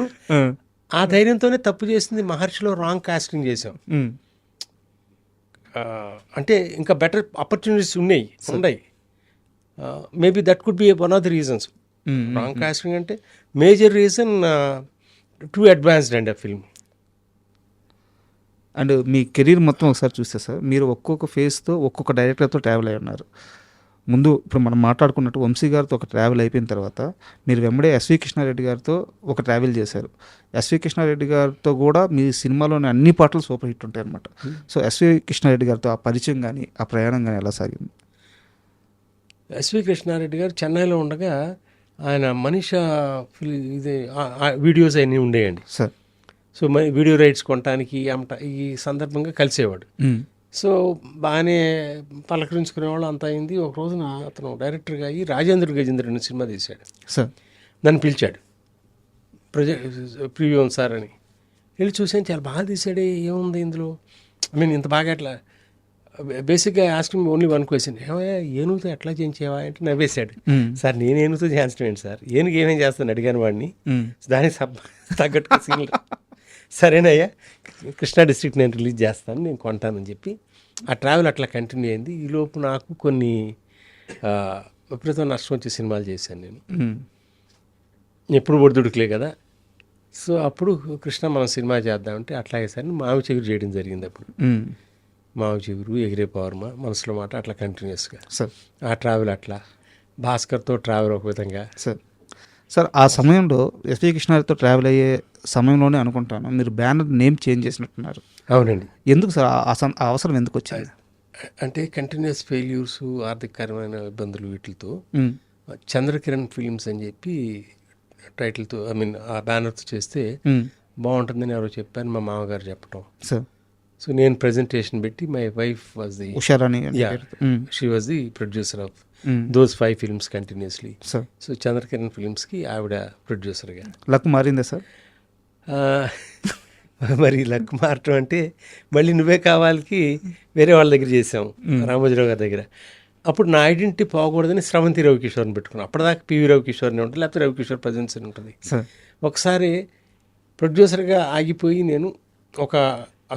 ఆ ధైర్యంతోనే తప్పు చేసింది. మహర్షిలో రాంగ్ కాస్టింగ్ చేసాం. అంటే ఇంకా బెటర్ ఆపర్చునిటీస్ ఉన్నాయి. Maybe that could be one of the reasons. Wrong casting అంటే major reason, too advanced and ఆ ఫిల్మ్. అండ్ మీ కెరీర్ మొత్తం ఒకసారి చూస్తే సార్, మీరు ఒక్కొక్క ఫేజ్తో ఒక్కొక్క డైరెక్టర్తో ట్రావెల్ అయి ఉన్నారు. ముందు ఇప్పుడు మనం మాట్లాడుకున్నట్టు వంశీ గారితో ఒక ట్రావెల్ అయిపోయిన తర్వాత మీరు వెంబడే ఎస్వి కృష్ణారెడ్డి గారితో ఒక ట్రావెల్ చేశారు. ఎస్వి కృష్ణారెడ్డి గారితో కూడా మీ సినిమాలోని అన్ని పాటలు సూపర్ హిట్ ఉంటాయి అన్నమాట. సో ఎస్వి కృష్ణారెడ్డి గారితో ఆ పరిచయం కానీ ఆ ప్రయాణం కానీ ఎలా సాగింది? ఎస్వి కృష్ణారెడ్డి గారు చెన్నైలో ఉండగా ఆయన మనీషా ఇది వీడియోస్ అన్నీ ఉండేయండి సార్. సో వీడియో రైట్స్ కొనడానికి ఈ సందర్భంగా కలిసేవాడు. సో బాగానే పలకరించుకునేవాళ్ళు, అంత అయింది. ఒక రోజున అతను డైరెక్టర్గా అయ్యి రాజేంద్ర గజేంద్ర సినిమా తీశాడు సార్. నన్ను పిలిచాడు, ప్రివ్యూ సార్ అని. వెళ్ళి చూసాను, చాలా బాగా తీసాడే, ఏముంది ఇందులో, ఐ మీన్ ఇంత బాగా ఎట్లా. బేసిక్గా ఆస్కింగ్ ఓన్లీ వన్ క్వశ్చన్, ఏనుగుతో ఎట్లా చేయించేవా అంటే నవ్వేశాడు. సార్ నేను ఏనుగుతో చేయించడం ఏంటి సార్, ఏనుగు ఏమేం చేస్తాను అడిగాను వాడిని. దానికి తగ్గట్టుగా సింగిల్ సరేనయ్యా కృష్ణా డిస్ట్రిక్ట్ నేను రిలీజ్ చేస్తాను, నేను కొంటానని చెప్పి ఆ ట్రావెల్ అట్లా కంటిన్యూ అయింది. ఈలోపు నాకు కొన్ని విపరీతం నష్టం వచ్చే సినిమాలు చేశాను నేను, ఎప్పుడు ఒడిదుడుకులే కదా. సో అప్పుడు కృష్ణ మనం సినిమా చేద్దామంటే అట్లాగే సార్ మావి చిగురు చేయడం జరిగింది. అప్పుడు మావి చిగురు, ఎగిరే పవర్మ, మనసులో మాట అట్లా కంటిన్యూస్గా సార్. ఆ ట్రావెల్ అట్లా భాస్కర్తో ట్రావెల్ ఒక విధంగా సార్. సార్ ఆ సమయంలో ఎస్వి కృష్ణారెడ్డితో ట్రావెల్ అయ్యే సమయంలోనే అనుకుంటాను మీరు బ్యానర్ నేమ్ చేంజ్ చేసినట్టున్నారు. అవునండి. ఎందుకు సార్ ఆ అవసరం ఎందుకు వచ్చింది? అంటే కంటిన్యూస్ ఫెయిల్యూర్స్, ఆర్థికపరమైన ఇబ్బందులు, వీటితో చంద్రకిరణ్ ఫిలిమ్స్ అని చెప్పి టైటిల్తో, ఐ మీన్ ఆ బ్యానర్తో చేస్తే బాగుంటుందని ఎవరో చెప్పాను, మా మామగారు చెప్పటం. సార్. సో నేను ప్రజెంటేషన్ పెట్టి, my wife was the Usharani, she was the producer of those 5 films continuously. So Chandrakiran ఫిలిమ్స్కి ఆవిడ ప్రొడ్యూసర్గా. లక్ మారిందా సార్? మరి లక్ మారటం అంటే మళ్ళీ నువ్వే కావాలికి వేరే వాళ్ళ దగ్గర చేసాం, రామోజీరావు గారి దగ్గర. అప్పుడు నా ఐడెంటిటీ పోకూడదని స్రవంతి రవికిషోర్ని పెట్టుకున్నాను. అప్పటిదాకా పివి రవికిషోర్ని ఉంటుంది, లేకపోతే రవికిషోర్ ప్రజెన్స్ అని ఉంటుంది. ఒకసారి ప్రొడ్యూసర్గా ఆగిపోయి నేను ఒక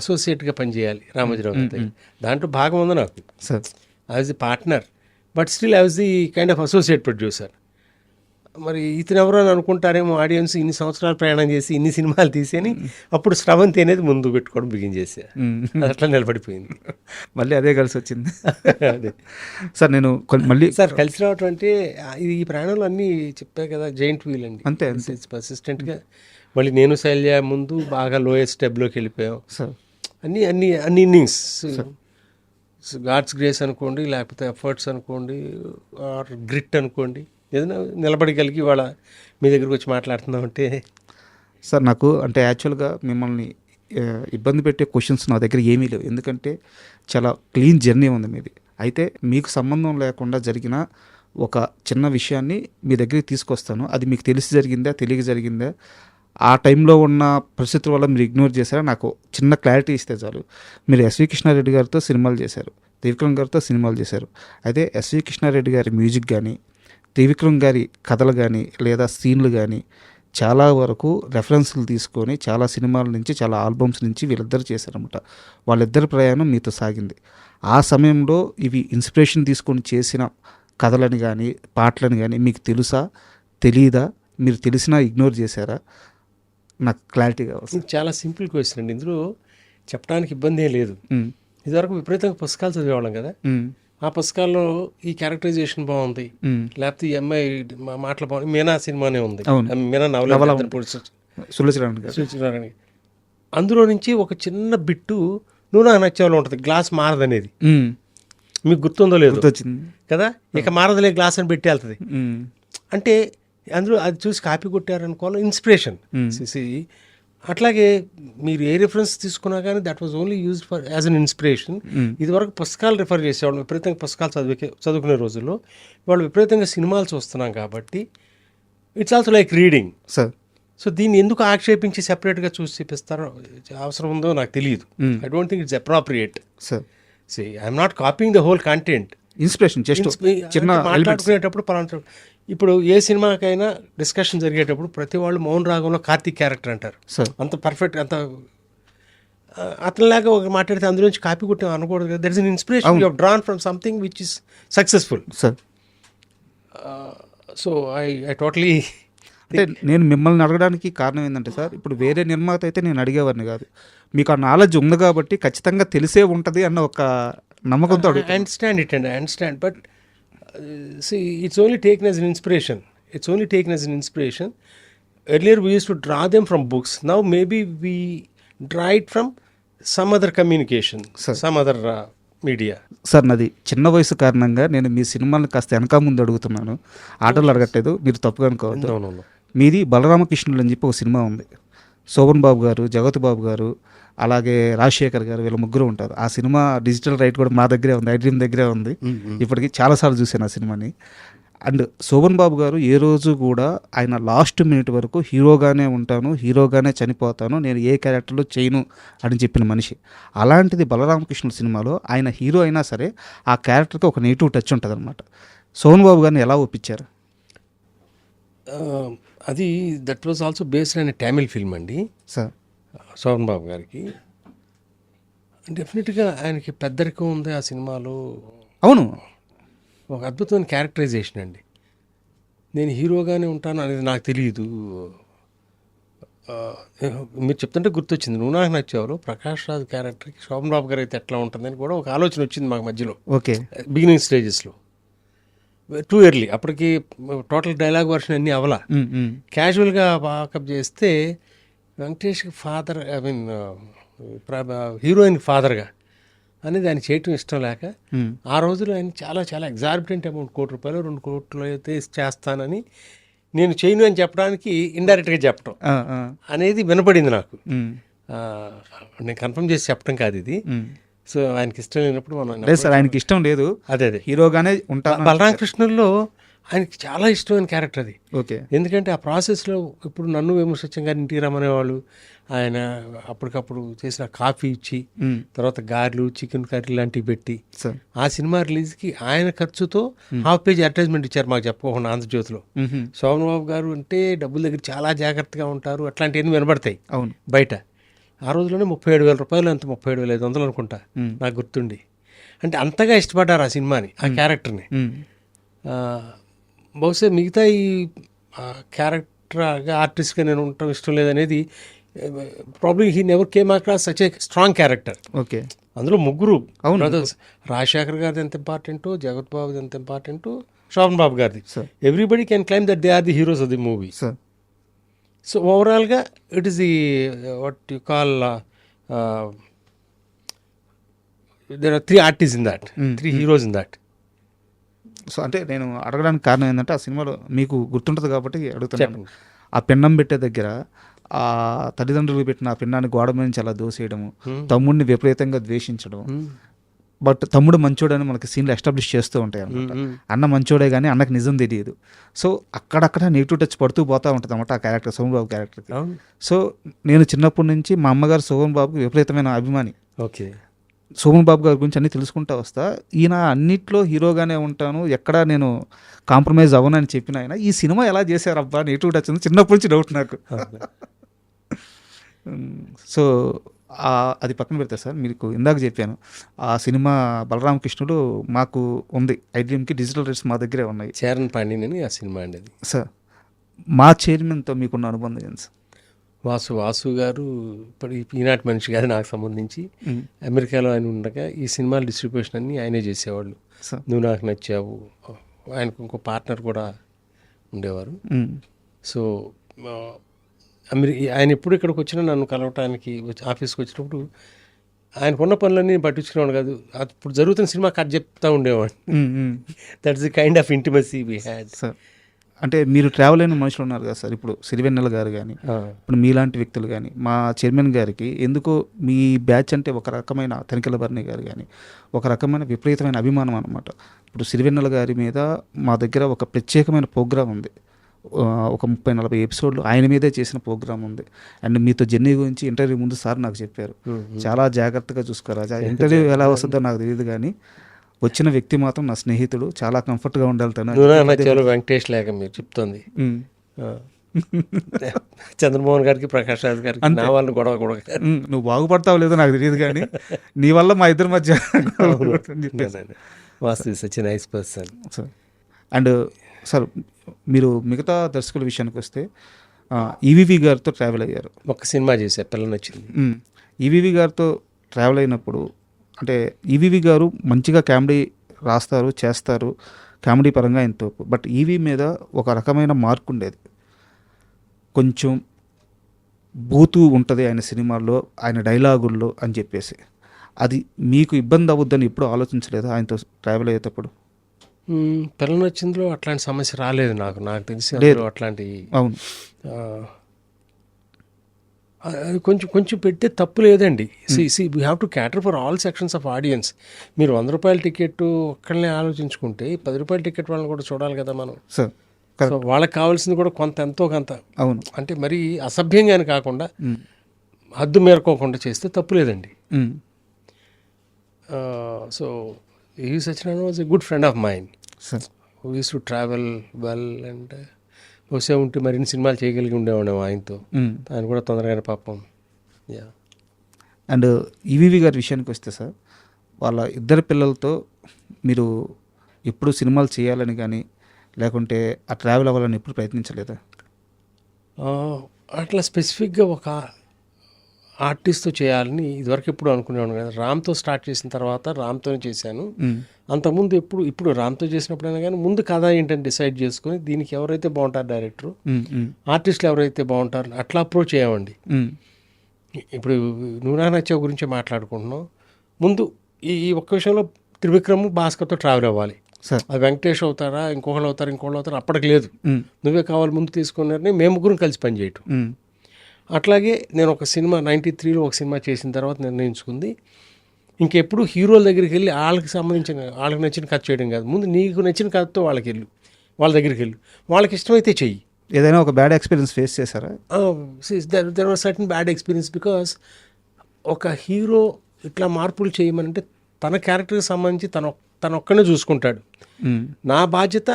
అసోసియేట్గా పనిచేయాలి రామోజీరావు గారి దగ్గర. దాంట్లో భాగం ఉంది నాకు. I was the partner, but still I was the kind of associate producer. మరి ఇతను ఎవరు అని అనుకుంటారేమో ఆడియన్స్, ఇన్ని సంవత్సరాలు ప్రయాణం చేసి ఇన్ని సినిమాలు తీసేని అప్పుడు స్రవంతి అనేది ముందు పెట్టుకోవడం బిగిన్ చేశా. అది అట్లా నిలబడిపోయింది. మళ్ళీ అదే కలిసి వచ్చింది. అదే సార్ నేను మళ్ళీ సార్ కలిసి రావటం అంటే ఇది ఈ ప్రయాణంలో అన్నీ చెప్పా కదా, జైంట్ వీల్ అండి. అంతే పర్సిస్టెంట్గా మళ్ళీ నేను శైల్య ముందు బాగా లోయెస్ట్ స్టెప్లోకి వెళ్ళిపోయాం. సార్ అన్ని అన్ని అన్ని ఇన్నింగ్స్ గాడ్స్ గ్రేస్ అనుకోండి, లేకపోతే ఎఫర్ట్స్ అనుకోండి, ఆర్ గ్రిట్ అనుకోండి, ఏదైనా నిలబడగలిగి వాళ్ళ మీ దగ్గరకు వచ్చి మాట్లాడుతున్నామంటే. సార్ నాకు అంటే యాక్చువల్గా మిమ్మల్ని ఇబ్బంది పెట్టే క్వశ్చన్స్ నా దగ్గర ఏమీ లేవు, ఎందుకంటే చాలా క్లీన్ జర్నీ ఉంది మీది. అయితే మీకు సంబంధం లేకుండా జరిగిన ఒక చిన్న విషయాన్ని మీ దగ్గరికి తీసుకొస్తాను. అది మీకు తెలిసి జరిగిందా, తెలియక జరిగిందా, ఆ టైంలో ఉన్న పరిస్థితుల వల్ల మీరు ఇగ్నోర్ చేశారా, నాకు చిన్న క్లారిటీ ఇస్తే చాలు. మీరు ఎస్వి కృష్ణారెడ్డి గారితో సినిమాలు చేశారు, త్రివిక్రమ్ గారితో సినిమాలు చేశారు. అయితే ఎస్వి కృష్ణారెడ్డి గారి మ్యూజిక్ కానీ, త్రివిక్రమ్ గారి కథలు కానీ లేదా సీన్లు కానీ చాలా వరకు రెఫరెన్స్లు తీసుకొని చాలా సినిమాల నుంచి, చాలా ఆల్బమ్స్ నుంచి వీళ్ళిద్దరు చేశారన్నమాట. వాళ్ళిద్దరి ప్రయాణం మీతో సాగింది. ఆ సమయంలో ఇవి ఇన్స్పిరేషన్ తీసుకొని చేసిన కథలని కానీ పాటలని కానీ మీకు తెలుసా, తెలీదా, మీరు తెలిసినా ఇగ్నోర్ చేశారా, నాకు క్లారిటీగా వస్తుంది. చాలా సింపుల్ క్వశ్చన్ అండి, ఇందులో చెప్పడానికి ఇబ్బంది ఏం లేదు. ఇదివరకు విపరీతంగా పుస్తకాలు చదివేవాళ్ళం కదా, ఆ పుస్తకాల్లో ఈ క్యారెక్టరైజేషన్ బాగుంది, లేకపోతే ఈ అమ్మాయి మాటలు బాగుంది. మీనా సినిమానే ఉంది, మీనా నవల సూచించడానికి. అందులో నుంచి ఒక చిన్న బిట్టు నువ్వు నాకు నచ్చేవాళ్ళు ఉంటుంది, గ్లాస్ మారదనేది. మీకు గుర్తుందో లేదు కదా, ఇక మారదలే గ్లాస్ అని పెట్టి వెళ్తుంది అంటే అందులో అది చూసి కాపీ కొట్టారనుకోవాలి, ఇన్స్పిరేషన్. అట్లాగే మీరు ఏ రిఫరెన్స్ తీసుకున్నా కానీ that was only used for as an inspiration. ఇదివరకు పుస్తకాలు రిఫర్ చేసేవాళ్ళు, విపరీతంగా పుస్తకాలు చదువుకునే రోజుల్లో వాళ్ళు విపరీతంగా సినిమాలు చూస్తున్నాం కాబట్టి it's also like reading sir. So దీన్ని ఎందుకు ఆక్షేపించి సెపరేట్గా చూసి చూపిస్తారో అవసరం ఉందో నాకు తెలియదు. I don't think it's appropriate sir. See I'm not copying the whole content, inspiration just చిన్న మాట్లాడుకునేటప్పుడు పలానా. ఇప్పుడు ఏ సినిమాకైనా డిస్కషన్ జరిగేటప్పుడు ప్రతి వాళ్ళు మౌన్ రాగంలో కార్తీక్ క్యారెక్టర్ అంటారు, అంత పర్ఫెక్ట్, అంత అతనిలాగా ఒక మాట్లాడితే అందులో నుంచి కాపీ కొట్టాం అనకూడదు కదా. There is an inspiration you have drawn from something which is successful sir. So I totally అంటే నేను మిమ్మల్ని అడగడానికి కారణం ఏంటంటే సార్, ఇప్పుడు వేరే నిర్మాత అయితే నేను అడిగేవాడిని కాదు, మీకు ఆ నాలెడ్జ్ ఉంది కాబట్టి ఖచ్చితంగా తెలిసే ఉంటుంది అన్న ఒక నమ్మకంతో understand it and understand. But see, it's only taken as an inspiration. It's only taken as an inspiration. Earlier we used to draw them from books. Now maybe we draw it from some other communication, some other media. Sir నాది చిన్న వయసు కారణంగా నేను మీ సినిమాలను కాస్త వెనక ముందు అడుగుతున్నాను, ఆటలు అడగట్లేదు, మీరు తప్పుగా అనుకోవద్దు. మీది బలరామకృష్ణులు అని చెప్పి ఒక సినిమా ఉంది, శోభన్ బాబు గారు, జగత్ బాబు గారు, అలాగే రాజశేఖర్ గారు, వీళ్ళ ముగ్గురు ఉంటారు. ఆ సినిమా డిజిటల్ రైట్ కూడా మా దగ్గరే ఉంది, ఐడ్రీమ్ దగ్గరే ఉంది. ఇప్పటికి చాలాసార్లు చూశాను ఆ సినిమాని. అండ్ శోభన్ బాబు గారు ఏ రోజు కూడా ఆయన లాస్ట్ మినిట్ వరకు హీరోగానే ఉంటాను, హీరోగానే చనిపోతాను, నేను ఏ క్యారెక్టర్లో చేయను అని చెప్పిన మనిషి. అలాంటిది బలరామకృష్ణుల సినిమాలో ఆయన హీరో అయినా సరే ఆ క్యారెక్టర్కి ఒక నెగిటివ్ టచ్ ఉంటుంది అనమాట. శోభన్ బాబు గారిని ఎలా ఒప్పించారు? అది దట్ వాజ్ ఆల్సో బేస్డ్ అనే తమిళ్ ఫిల్మ్ అండి సార్. శోభన్ బాబు గారికి డెఫినెట్గా ఆయనకి పెద్దరికం ఉంది ఆ సినిమాలో. అవును, ఒక అద్భుతమైన క్యారెక్టరైజేషన్ అండి. నేను హీరోగానే ఉంటాను అనేది నాకు తెలియదు. మీరు చెప్తుంటే గుర్తొచ్చింది, నువ్వు నాకు నచ్చేవారు ప్రకాష్ రాజ్ క్యారెక్టర్కి శోభన్ బాబు గారు అయితే ఎట్లా ఉంటుందని కూడా ఒక ఆలోచన వచ్చింది మాకు మధ్యలో. ఓకే, బిగినింగ్ స్టేజెస్లో టూ ఎర్లీ, అప్పటికి టోటల్ డైలాగ్ వర్షన్ అన్నీ అవలా. క్యాజువల్గా వాకప్ చేస్తే వెంకటేష్కి ఫాదర్, ఐ మీన్ హీరోయిన్ ఫాదర్గా అనేది ఆయన చేయటం ఇష్టం లేక ఆ రోజులో ఆయన చాలా చాలా ఎగ్జార్బిటెంట్ అమౌంట్, ₹1 2 కోట్లు అయితే చేస్తానని నేను చేయను అని చెప్పడానికి ఇండైరెక్ట్గా చెప్పడం అనేది వినపడింది నాకు. నేను కన్ఫర్మ్ చేసి చెప్పడం కాదు ఇది. సో ఆయనకి ఇష్టం లేనప్పుడు మనం లేదు సార్, ఆయనకి ఇష్టం లేదు, అదే హీరోగానే ఉంటాను. బలరామకృష్ణుల్లో ఆయనకి చాలా ఇష్టమైన క్యారెక్టర్ అది. ఓకే, ఎందుకంటే ఆ ప్రాసెస్లో ఇప్పుడు నన్ను విమర్శించం గారు ఇంటికి రమ్మనేవాళ్ళు. ఆయన అప్పటికప్పుడు చేసిన కాఫీ ఇచ్చి తర్వాత గారెలు, చికెన్ కర్రీ లాంటివి పెట్టి ఆ సినిమా రిలీజ్కి ఆయన ఖర్చుతో ½ పేజ్ అడ్వర్టైజ్మెంట్ ఇచ్చారు మాకు చెప్పకుండా ఆంధ్రజ్యోతిలో. శోభన్ బాబు గారు అంటే డబ్బుల దగ్గర చాలా జాగ్రత్తగా ఉంటారు, అట్లాంటివన్నీ వినబడతాయి అవును బయట. ఆ రోజులోనే ₹37,000 అంత 37,500 అనుకుంటా నాకు గుర్తుండి. అంటే అంతగా ఇష్టపడ్డారు ఆ సినిమాని, ఆ క్యారెక్టర్ని. బహుశా మిగతా ఈ క్యారెక్టర్గా ఆర్టిస్ట్గా నేను ఉండటం ఇష్టం లేదనేది probably he never came across such a strong character. Okay. అందులో ముగ్గురు అవును. బ్రదర్స్, రాజశేఖర్ గారిది ఎంత ఇంపార్టెంటో, జగత్ బాబుది ఎంత ఇంపార్టెంటో, శోభన్ బాబు గారిది. Everybody can claim that they are the heroes of the movie. So ఓవరాల్గా it is the what you call there are 3 artist in that, 3 heroes in that. So అంటే నేను అడగడానికి కారణం ఏంటంటే ఆ సినిమాలో మీకు గుర్తుంటుంది కాబట్టి అడుగుతున్నాను. ఆ పెన్నం పెట్టే దగ్గర ఆ తల్లిదండ్రులు పెట్టిన ఆ పిన్నాన్ని గోడ మీద నుంచి అలా దోసేయడము, తమ్ముడిని విపరీతంగా ద్వేషించడం, బట్ తమ్ముడు మంచోడని మనకి సీన్లు ఎస్టాబ్లిష్ చేస్తూ ఉంటాయి అనమాట. అన్న మంచోడే కానీ అన్నకు నిజం తెలియదు. సో అక్కడక్కడ నెగిటివ్ టచ్ పడుతూ పోతూ ఉంటుంది అనమాట ఆ క్యారెక్టర్, సోమన్ బాబు క్యారెక్టర్కి. సో నేను చిన్నప్పటి నుంచి మా అమ్మగారు సోమన్ బాబుకి విపరీతమైన అభిమాని. ఓకే. సోమన్ బాబు గారి గురించి అన్నీ తెలుసుకుంటా వస్తా. ఈయన అన్నిట్లో హీరోగానే ఉంటాను, ఎక్కడా నేను కాంప్రమైజ్ అవ్వనని చెప్పిన ఆయన ఈ సినిమా ఎలా చేశారబ్బా నెగిటివ్ టచ్ ఉంది చిన్నప్పటి నుంచి డౌట్ నాకు. సో అది పక్కన పెడతా సార్, మీకు ఇందాక చెప్పాను ఆ సినిమా బలరామ కృష్ణుడు మాకు ఉంది ఐడ్రీమ్కి, డిజిటల్ రైట్స్ మా దగ్గరే ఉన్నాయి. చరణ్ పాండ్యన్ అని ఆ సినిమా అండి అది. సార్ మా చైర్మన్తో మీకున్న అనుబంధం ఏంటి సార్? వాసు గారు ఇప్పుడు ఈనాటి మనిషి గారు నాకు సంబంధించి అమెరికాలో ఆయన ఉండగా ఈ సినిమాల డిస్ట్రిబ్యూషన్ అన్నీ ఆయనే చేసేవాళ్ళు. నువ్వు నాకు నచ్చావు, ఆయనకు ఇంకో పార్ట్నర్ కూడా ఉండేవారు. సో ఆయన ఎప్పుడు ఇక్కడికి వచ్చినా నన్ను కలవటానికి ఆఫీస్కి వచ్చినప్పుడు ఆయనకున్న పనులన్నీ పట్టించుకునేవాడు కాదు, ఇప్పుడు జరుగుతున్న సినిమా కథ చెప్తా ఉండేవాడు. That's the kind of intimacy we had. Sir అంటే మీరు ట్రావెల్ అయిన మనుషులు ఉన్నారు కదా సార్, ఇప్పుడు సిరివెన్నెల గారు కానీ ఇప్పుడు మీలాంటి వ్యక్తులు కానీ మా చైర్మన్ గారికి ఎందుకో మీ బ్యాచ్ అంటే ఒక రకమైన తనికెల భరణి గారు కానీ ఒక రకమైన విపరీతమైన అభిమానం అనమాట. ఇప్పుడు సిరివెన్నెల గారి మీద మా దగ్గర ఒక ప్రత్యేకమైన ప్రోగ్రాం ఉంది, ఒక 30-40 ఎపిసోడ్లు ఆయన మీదే చేసిన ప్రోగ్రామ్ ఉంది. అండ్ మీతో జర్నీ గురించి ఇంటర్వ్యూ ముందు సార్ నాకు చెప్పారు, చాలా జాగ్రత్తగా చూసుకోరా, ఇంటర్వ్యూ ఎలా వస్తుందో నాకు తెలియదు కానీ వచ్చిన వ్యక్తి మాత్రం నా స్నేహితుడు, చాలా కంఫర్ట్గా ఉండాలి తను. వెంకటేష్ లేక మీరు చెప్తుంది చంద్రమోహన్ గారికి, ప్రకాష్ రాజ్ గారికి నా వాళ్ళని గొడవ నువ్వు బాగుపడతావు లేదో నాకు తెలియదు కానీ నీ వల్ల మా ఇద్దరి మధ్య was too such a nice person. And sir మీరు మిగతా దర్శకుల విషయానికి వస్తే ఈవీవి గారితో ట్రావెల్ అయ్యారు, ఒక సినిమా చేశారు పిల్ల నచ్చింది. ఈవీవి గారితో ట్రావెల్ అయినప్పుడు అంటే ఈవీవి గారు మంచిగా కామెడీ రాస్తారు, చేస్తారు, కామెడీ పరంగా ఎంతో, బట్ ఈవీ మీద ఒక రకమైన మార్క్ ఉండేది, కొంచెం బూతూ ఉంటుంది ఆయన సినిమాల్లో, ఆయన డైలాగుల్లో అని చెప్పేసి. అది మీకు ఇబ్బంది అవ్వద్దని ఎప్పుడు ఆలోచించలేదు ఆయనతో ట్రావెల్ అయ్యేటప్పుడు? పిల్ల నచ్చిందిలో అట్లాంటి సమస్య రాలేదు నాకు తెలిసి. అట్లాంటి అవును అది కొంచెం పెట్టే తప్పు లేదండి. We have to క్యాటర్ for all sections of audience. మీరు 100 రూపాయల టికెట్ ఒక్కళ్ళనే ఆలోచించుకుంటే 10 రూపాయల టికెట్ వాళ్ళని కూడా చూడాలి కదా మనం. సో వాళ్ళకి కావాల్సింది కూడా ఎంతో కొంత, అవును, అంటే మరీ అసభ్యంగానే కాకుండా హద్దు మేరకోకుండా చేస్తే తప్పు లేదండి. సో ఈ Satyanarayana was a good friend of mind. Who use to travel well and బహుశా ఉంటే మరిన్ని సినిమాలు చేయగలిగి ఉండేవాడు ఆయనతో. ఆయన కూడా తొందరగానే పాపం. యా. అండ్ ఈవీవి గారి విషయానికి వస్తే సార్, వాళ్ళ ఇద్దరు పిల్లలతో మీరు ఎప్పుడు సినిమాలు చేయాలని కానీ లేకుంటే ఆ ట్రావెల్ అవ్వాలని ఎప్పుడు ప్రయత్నించలేదా? అట్లా స్పెసిఫిక్గా ఒక ఆర్టిస్ట్తో చేయాలని ఇదివరకు ఎప్పుడు అనుకునేవాడు కదా. రామ్తో స్టార్ట్ చేసిన తర్వాత రామ్తోనే చేశాను. అంతకుముందు ఇప్పుడు రామ్తో చేసినప్పుడైనా కానీ ముందు కథ ఏంటని డిసైడ్ చేసుకుని దీనికి ఎవరైతే బాగుంటారు డైరెక్టరు, ఆర్టిస్టులు ఎవరైతే బాగుంటారు అట్లా అప్రోచ్ చేయమండి. ఇప్పుడు నువ్వు నాకు నచ్చే గురించి మాట్లాడుకుంటున్నావు, ముందు ఈ ఒక్క విషయంలో త్రివిక్రమ్ భాస్కర్తో ట్రావెల్ అవ్వాలి. అది వెంకటేష్ అవుతారా, ఇంకొకళ్ళు అవుతారు అప్పటికి లేదు, నువ్వే కావాలి ముందు తీసుకున్నారని మేము ముగ్గురం కలిసి పనిచేయటం. అట్లాగే నేను ఒక సినిమా 93లో ఒక సినిమా చేసిన తర్వాత నిర్ణయించుకుంది, ఇంకెప్పుడు హీరోల దగ్గరికి వెళ్ళి వాళ్ళకి నచ్చిన కథ చేయడం కాదు, ముందు నీకు నచ్చిన కథతో వాళ్ళ దగ్గరికి వెళ్ళు, వాళ్ళకి ఇష్టమైతే చెయ్యి. ఏదైనా ఒక బ్యాడ్ ఎక్స్పీరియన్స్ ఫేస్ చేశారా? There was certain bad experience. Because ఒక హీరో ఇట్లా మార్పులు చేయమనంటే తన క్యారెక్టర్కి సంబంధించి తన ఒక్కనే చూసుకుంటాడు. నా బాధ్యత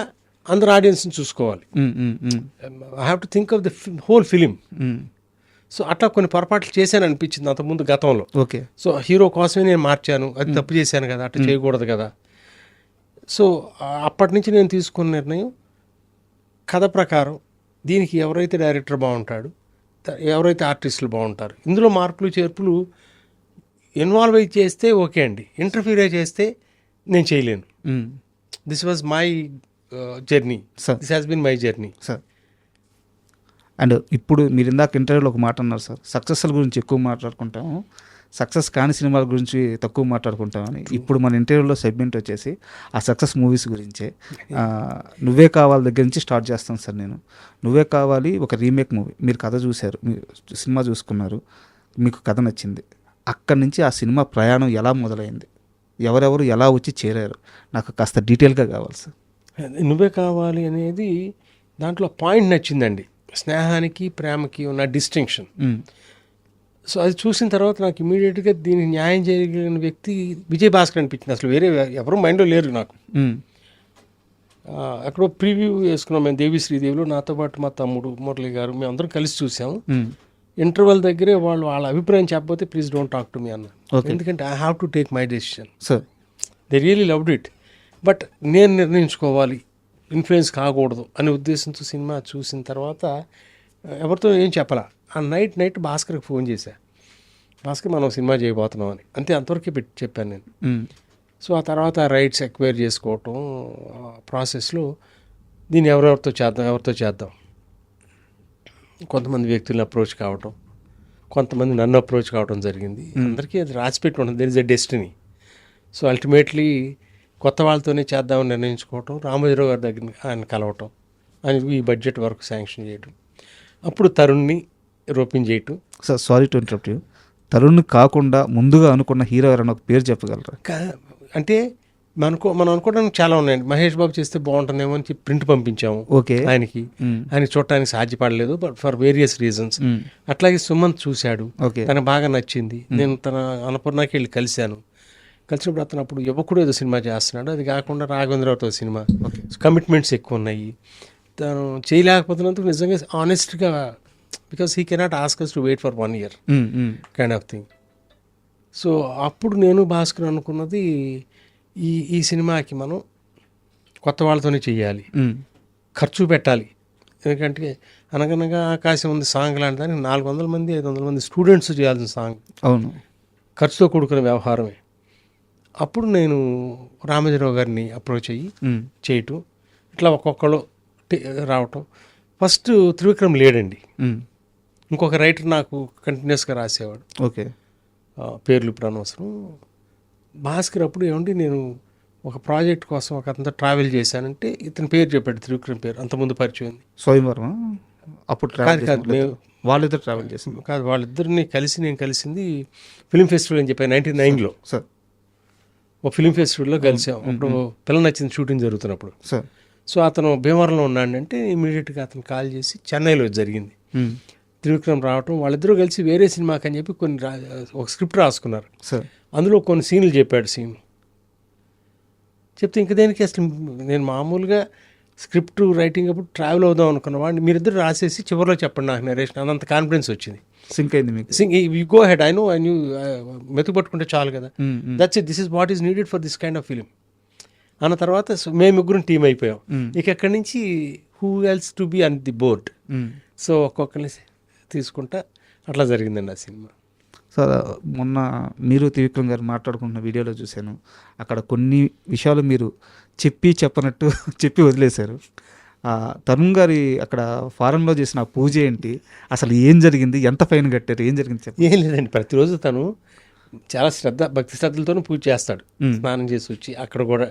అందరు ఆడియన్స్ని చూసుకోవాలి. I have to think of the whole film. So అట్లా కొన్ని పొరపాట్లు చేశాను అనిపించింది అంతకుముందు గతంలో. ఓకే. సో హీరో కోసమే నేను మార్చాను, అది తప్పు చేశాను కదా, అట్లా చేయకూడదు కదా. సో అప్పటి నుంచి నేను తీసుకున్న నిర్ణయం కథ ప్రకారం దీనికి ఎవరైతే డైరెక్టర్ బాగుంటాడు, ఎవరైతే ఆర్టిస్టులు బాగుంటారు, ఇందులో మార్పులు చేర్పులు ఇన్వాల్వ్ అయి చేస్తే ఓకే అండి, ఇంటర్ఫీర్ అయి చేస్తే నేను చేయలేను. This was my journey, this has been my journey sir. And ఇప్పుడు మీరు ఇందాక ఇంటర్వ్యూలో ఒక మాట అన్నారు సార్, సక్సెస్ల గురించి ఎక్కువ మాట్లాడుకుంటాము, సక్సెస్ కాని సినిమాల గురించి తక్కువ మాట్లాడుకుంటామని. ఇప్పుడు మన ఇంటర్వ్యూలో సెగ్మెంట్ వచ్చేసి ఆ సక్సెస్ మూవీస్ గురించే. నువ్వే కావాలి దగ్గర నుంచి స్టార్ట్ చేస్తాను సార్ నేను. నువ్వే కావాలి ఒక రీమేక్ మూవీ, మీరు కథ చూశారు, మీరు సినిమా చూసుకున్నారు, మీకు కథ నచ్చింది. అక్కడి నుంచి ఆ సినిమా ప్రయాణం ఎలా మొదలైంది, ఎవరెవరు ఎలా వచ్చి చేరారు, నాకు కాస్త డీటెయిల్గా కావాలి సార్. నువ్వే కావాలి అనేది దాంట్లో పాయింట్ నచ్చిందండి, స్నేహానికి ప్రేమకి ఉన్న డిస్టింక్షన్. సో అది చూసిన తర్వాత నాకు ఇమీడియట్గా దీనికి న్యాయం చేయగలిగిన వ్యక్తి విజయ్ భాస్కర్ అనిపించింది. అసలు వేరే ఎవరు మైండ్లో లేరు నాకు. అక్కడ ప్రివ్యూ వేసుకున్నాం మేము దేవి శ్రీదేవిలో, నాతో పాటు మా తమ్ముడు మురళి గారు, మేము అందరం కలిసి చూసాము. ఇంటర్వెల్ దగ్గరే వాళ్ళ అభిప్రాయం చెప్పకపోతే please don't talk to me అన్న, ఎందుకంటే I have to take my decision. Sir they really loved it, but నేను నిర్ణయించుకోవాలి, ఇన్ఫ్లుయెన్స్ కాకూడదు అనే ఉద్దేశంతో సినిమా చూసిన తర్వాత ఎవరితో ఏం చెప్పాలా. ఆ నైట్ భాస్కర్కి ఫోన్ చేశా, భాస్కర్ మనం సినిమా చేయబోతున్నాం అని, అంతే, అంతవరకే చెప్పాను నేను. సో ఆ తర్వాత రైట్స్ ఎక్వైర్ చేసుకోవటం ప్రాసెస్లో దీన్ని ఎవరితో చేద్దాం, కొంతమంది వ్యక్తులను అప్రోచ్ కావటం, కొంతమంది నన్ను అప్రోచ్ కావటం జరిగింది. అందరికీ అది రాసిపెట్టి ఉంటుంది, there is a destiny. So ultimately కొత్త వాళ్ళతోనే చేద్దామని నిర్ణయించుకోవటం, రామోజీరావు గారి దగ్గర ఆయన కలవటం, ఆయన ఈ బడ్జెట్ వరకు శాంక్షన్ చేయటం, అప్పుడు తరుణ్ని రూపింగ్ చేయటం. Sir sorry to interrupt you, Tarun కాకుండా ముందుగా అనుకున్న హీరో ఎవరైనా ఒక పేరు చెప్పగలరా? అంటే మనం అనుకోవడానికి చాలా ఉన్నాయండి. మహేష్ బాబు చేస్తే బాగుంటుందేమో అని చెప్పి ప్రింట్ పంపించాము ఆయనకి, ఆయనకి చూడటానికి సాధ్యపడలేదు బట్ ఫర్ వేరియస్ రీజన్స్. అట్లాగే సుమంత్ చూశాడు, తనకు బాగా నచ్చింది. నేను తన అన్నపూర్ణకి వెళ్ళి కలిసినప్పుడు అతను అప్పుడు యువకుడు ఏదో సినిమా చేస్తున్నాడు, అది కాకుండా రాఘవేంద్రరావుతో సినిమా, కమిట్మెంట్స్ ఎక్కువ ఉన్నాయి, తను చేయలేకపోతున్నందుకు నిజంగా ఆనెస్ట్గా, because he cannot ask us to wait for 1 year kind of thing. So అప్పుడు నేను భాస్కర్ అనుకున్నది ఈ సినిమాకి మనం కొత్త వాళ్ళతోనే చేయాలి, ఖర్చు పెట్టాలి. ఎందుకంటే అనగనగా ఆకాశం ఉంది సాంగ్ లాంటి దానికి 400 మంది 500 మంది స్టూడెంట్స్ చేయాల్సిన సాంగ్, అవును, ఖర్చుతో కూడుకున్న వ్యవహారమే. అప్పుడు నేను రామోజీరావు గారిని అప్రోచ్ అయ్యి చేయటం, ఇట్లా ఒక్కొక్కళ్ళు రావటం. ఫస్ట్ త్రివిక్రమ్ లేడండి, ఇంకొక రైటర్ నాకు కంటిన్యూస్గా రాసేవాడు, ఓకే, పేర్లు ఇప్పుడు అనవసరం. భాస్కర్ అప్పుడు ఏమంటే నేను ఒక ప్రాజెక్ట్ కోసం ఒక అతనితో ట్రావెల్ చేశానంటే ఇతని పేరు చెప్పాడు, త్రివిక్రమ్ పేరు, అంతకుముందు పరిచయం ఉంది. స్వయంవరం అప్పుడు వాళ్ళిద్దరు ట్రావెల్ చేసింది కాదు, వాళ్ళిద్దరిని నేను కలిసింది ఫిల్మ్ ఫెస్టివల్ అని చెప్పాను 99లో. సార్ ఒక ఫిల్మ్ ఫెస్టివల్లో కలిసాం, అప్పుడు పిల్ల నచ్చింది షూటింగ్ జరుగుతున్నప్పుడు. సో అతను భీమవరంలో ఉన్నాడంటే ఇమీడియట్గా అతను కాల్ చేసి చెన్నైలో జరిగింది త్రివిక్రమ్ రావటం, వాళ్ళిద్దరూ కలిసి వేరే సినిమాకి అని చెప్పి ఒక స్క్రిప్ట్ రాసుకున్నారు. అందులో కొన్ని సీన్లు చెప్పాడు. చెప్తే ఇంక దేనికి అసలు నేను మామూలుగా స్క్రిప్ట్ రైటింగ్ అప్పుడు ట్రావెల్ అవుదాం అనుకున్న వాడిని మీరిద్దరు రాసేసి చివరిలో చెప్పండి నాకు నరేషన్, అదంత కాన్ఫిడెన్స్ వచ్చింది. సింక్ అయింది మీకు? You go head, I know మెతుకు పట్టుకుంటే చాలు కదా, that's it, this is what is needed for this kind of film అన్న తర్వాత మేము ముగ్గురం టీం అయిపోయాం. ఇక ఎక్కడి నుంచి who else to be on the board. So ఒక్కొక్కరిని తీసుకుంటా అట్లా జరిగిందండి ఆ సినిమా. సార్ మొన్న మీరు త్రివిక్రమ్ గారు మాట్లాడుకుంటున్న వీడియోలో చూశాను, అక్కడ కొన్ని విషయాలు మీరు చెప్పనట్టు చెప్పి వదిలేశారు. తరుణ్ గారి అక్కడ ఫారెన్లో చేసిన పూజ ఏంటి, అసలు ఏం జరిగింది, ఎంత ఫైన్ కట్టారు, ఏం జరిగింది చెప్పి? ఏం లేదండి, ప్రతిరోజు తను చాలా భక్తి శ్రద్ధలతోనూ పూజ చేస్తాడు, స్నానం చేసి వచ్చి అక్కడ కూడా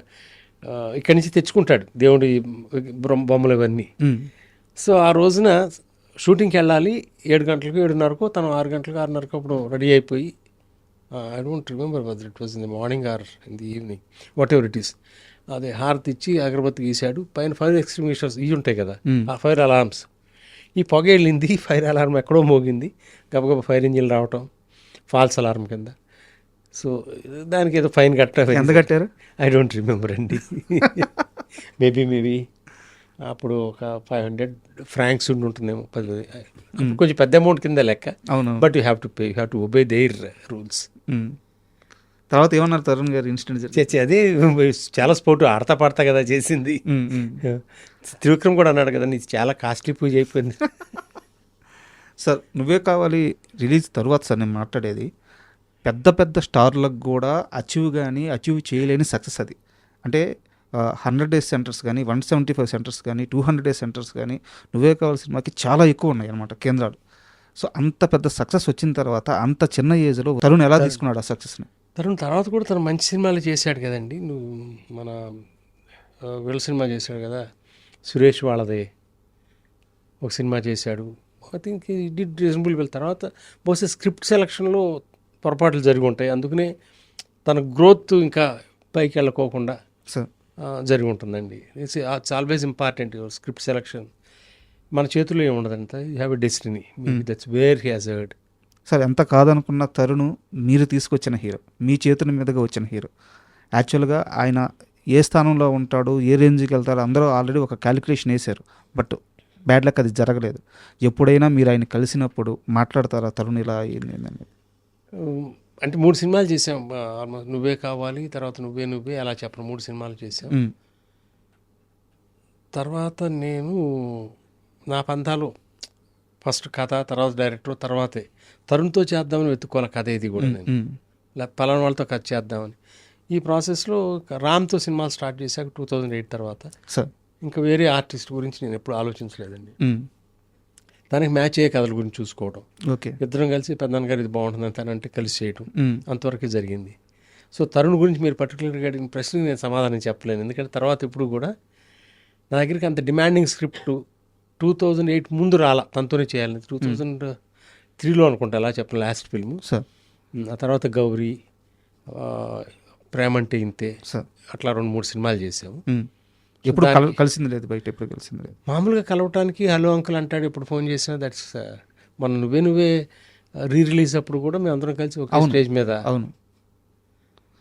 ఇక్కడి నుంచి తెచ్చుకుంటాడు దేవుడి బొమ్మలు ఇవన్నీ. సో ఆ రోజున షూటింగ్కి వెళ్ళాలి 7 గంటలకు 7:30కో, తను 6 గంటలకు 6:30కో అప్పుడు రెడీ అయిపోయి, I don't remember whether it was in the morning or in the evening, what ever it is, అదే హారతి ఇచ్చి అగరబత్తి గీశాడు. పైన ఫైర్ ఎక్స్టింగ్విషర్స్ ఇవి ఉంటాయి కదా, ఆ ఫైర్ అలార్మ్స్, ఈ పొగ వెళ్ళింది, ఫైర్ అలార్మ్ ఎక్కడో మోగింది, గబగబ ఫైర్ ఇంజిన్ రావటం ఫాల్స్ అలార్మ్ కింద. సో దానికి ఏదో ఫైన్ కట్టారు. ఎంత కట్టారు? ఐ డోంట్ రిమెంబర్ అండి. మేబీ అప్పుడు ఒక 500 francs ఉంటుందేమో, 10 కొంచెం పెద్ద అమౌంట్ కింద లెక్క. But you have to pay, you have to obey their rules. తర్వాత ఏమన్నారు తరుణ్ గారు ఇన్సిడెంట్ చేసి అదే చాలా స్పోర్ట్ ఆడతా పాడతా కదా చేసింది. త్రివిక్రమ్ కూడా అన్నాడు కదా, నీది చాలా కాస్ట్లీ పూజ అయిపోయింది. సార్ నువ్వే కావాలి రిలీజ్ తర్వాత సార్ నేను మాట్లాడేది పెద్ద పెద్ద స్టార్లకు కూడా అచీవ్ చేయలేని సక్సెస్ అది. అంటే 100 డేస్ సెంటర్స్ కానీ 175 సెంటర్స్ కానీ 200 డేస్ సెంటర్స్ కానీ నువ్వే కావాలి సినిమాకి చాలా ఎక్కువ ఉన్నాయి అన్నమాట కేంద్రాలు. సో అంత పెద్ద సక్సెస్ వచ్చిన తర్వాత అంత చిన్న ఏజ్లో తరుణ్ ఎలా తీసుకున్నాడు ఆ సక్సెస్ని? తరుణ్ తర్వాత కూడా తను మంచి సినిమాలు చేశాడు కదండి. నువ్వు మన వీళ్ళ సినిమా చేశాడు కదా, సురేష్ వాళ్ళదే ఒక సినిమా చేశాడు. I think did reasonable well. తర్వాత బహుశా స్క్రిప్ట్ సెలక్షన్లో పొరపాట్లు జరిగి ఉంటాయి, అందుకనే తన గ్రోత్ ఇంకా పైకి వెళ్ళకోకుండా సార్ జరిగి ఉంటుందండి. It's always important your script selection. మన చేతుల్లో ఏముండదంట, you have a destiny, that's where he has heard. Sir ఎంత కాదనుకున్న తరుణ్ మీరు తీసుకొచ్చిన హీరో, మీ చేతుల మీదుగా వచ్చిన హీరో. యాక్చువల్గా ఆయన ఏ స్థానంలో ఉంటాడు, ఏ రేంజ్కి వెళ్తారో అందరూ ఆల్రెడీ ఒక క్యాలిక్యులేషన్ వేశారు. బట్ బ్యాడ్ లక్ అది జరగలేదు. ఎప్పుడైనా మీరు ఆయన కలిసినప్పుడు మాట్లాడతారా తరుణ్ ఇలా ఏంటండి? అంటే 3 సినిమాలు చేసాం ఆల్మోస్ట్. నువ్వే కావాలి, తర్వాత నువ్వే అలా చెప్పను 3 సినిమాలు చేసాం. తర్వాత నేను నా పంతాలు ఫస్ట్ కథ, తర్వాత డైరెక్టర్, తర్వాతే తరుణ్తో చేద్దామని వెతుక్కోవాలి కథ. ఇది కూడా నేను పలానా వాళ్ళతో కథ చేద్దామని ఈ ప్రాసెస్లో రామ్తో సినిమాలు స్టార్ట్ చేశాక 2008 తర్వాత సార్ ఇంకా వేరే ఆర్టిస్ట్ గురించి నేను ఎప్పుడు ఆలోచించలేదండి. దానికి మ్యాచ్ అయ్యే కథల గురించి చూసుకోవడం. ఓకే, ఇద్దరం కలిసి పెద్దన్న గారు ఇది బాగుంటుంది తనంటే కలిసి చేయడం, అంతవరకు జరిగింది. సో తరుణ్ గురించి మీరు పర్టికులర్గా అడిగిన ప్రశ్నకి నేను సమాధానం చెప్పలేను, ఎందుకంటే తర్వాత ఇప్పుడు కూడా నా దగ్గరికి అంత డిమాండింగ్ స్క్రిప్ట్ 2008 ముందు రాలా, తనతోనే చేయాలని. 2003లో అనుకుంటా అలా చెప్పిన లాస్ట్ ఫిల్మ్. ఆ తర్వాత గౌరీ, ప్రేమంటే ఇంతే, అట్లా 2-3 సినిమాలు చేసాము. ఎప్పుడు కలిసింది లేదు బయట, ఎప్పుడు కలిసింది లేదు. మామూలుగా కలవటానికి హలో అంకుల్ అంటాడు, ఎప్పుడు ఫోన్ చేసినా. దట్స్ మన నువ్వే రిలీజ్ అప్పుడు కూడా మేము అందరం కలిసి ఒక స్టేజ్ మీద. అవును.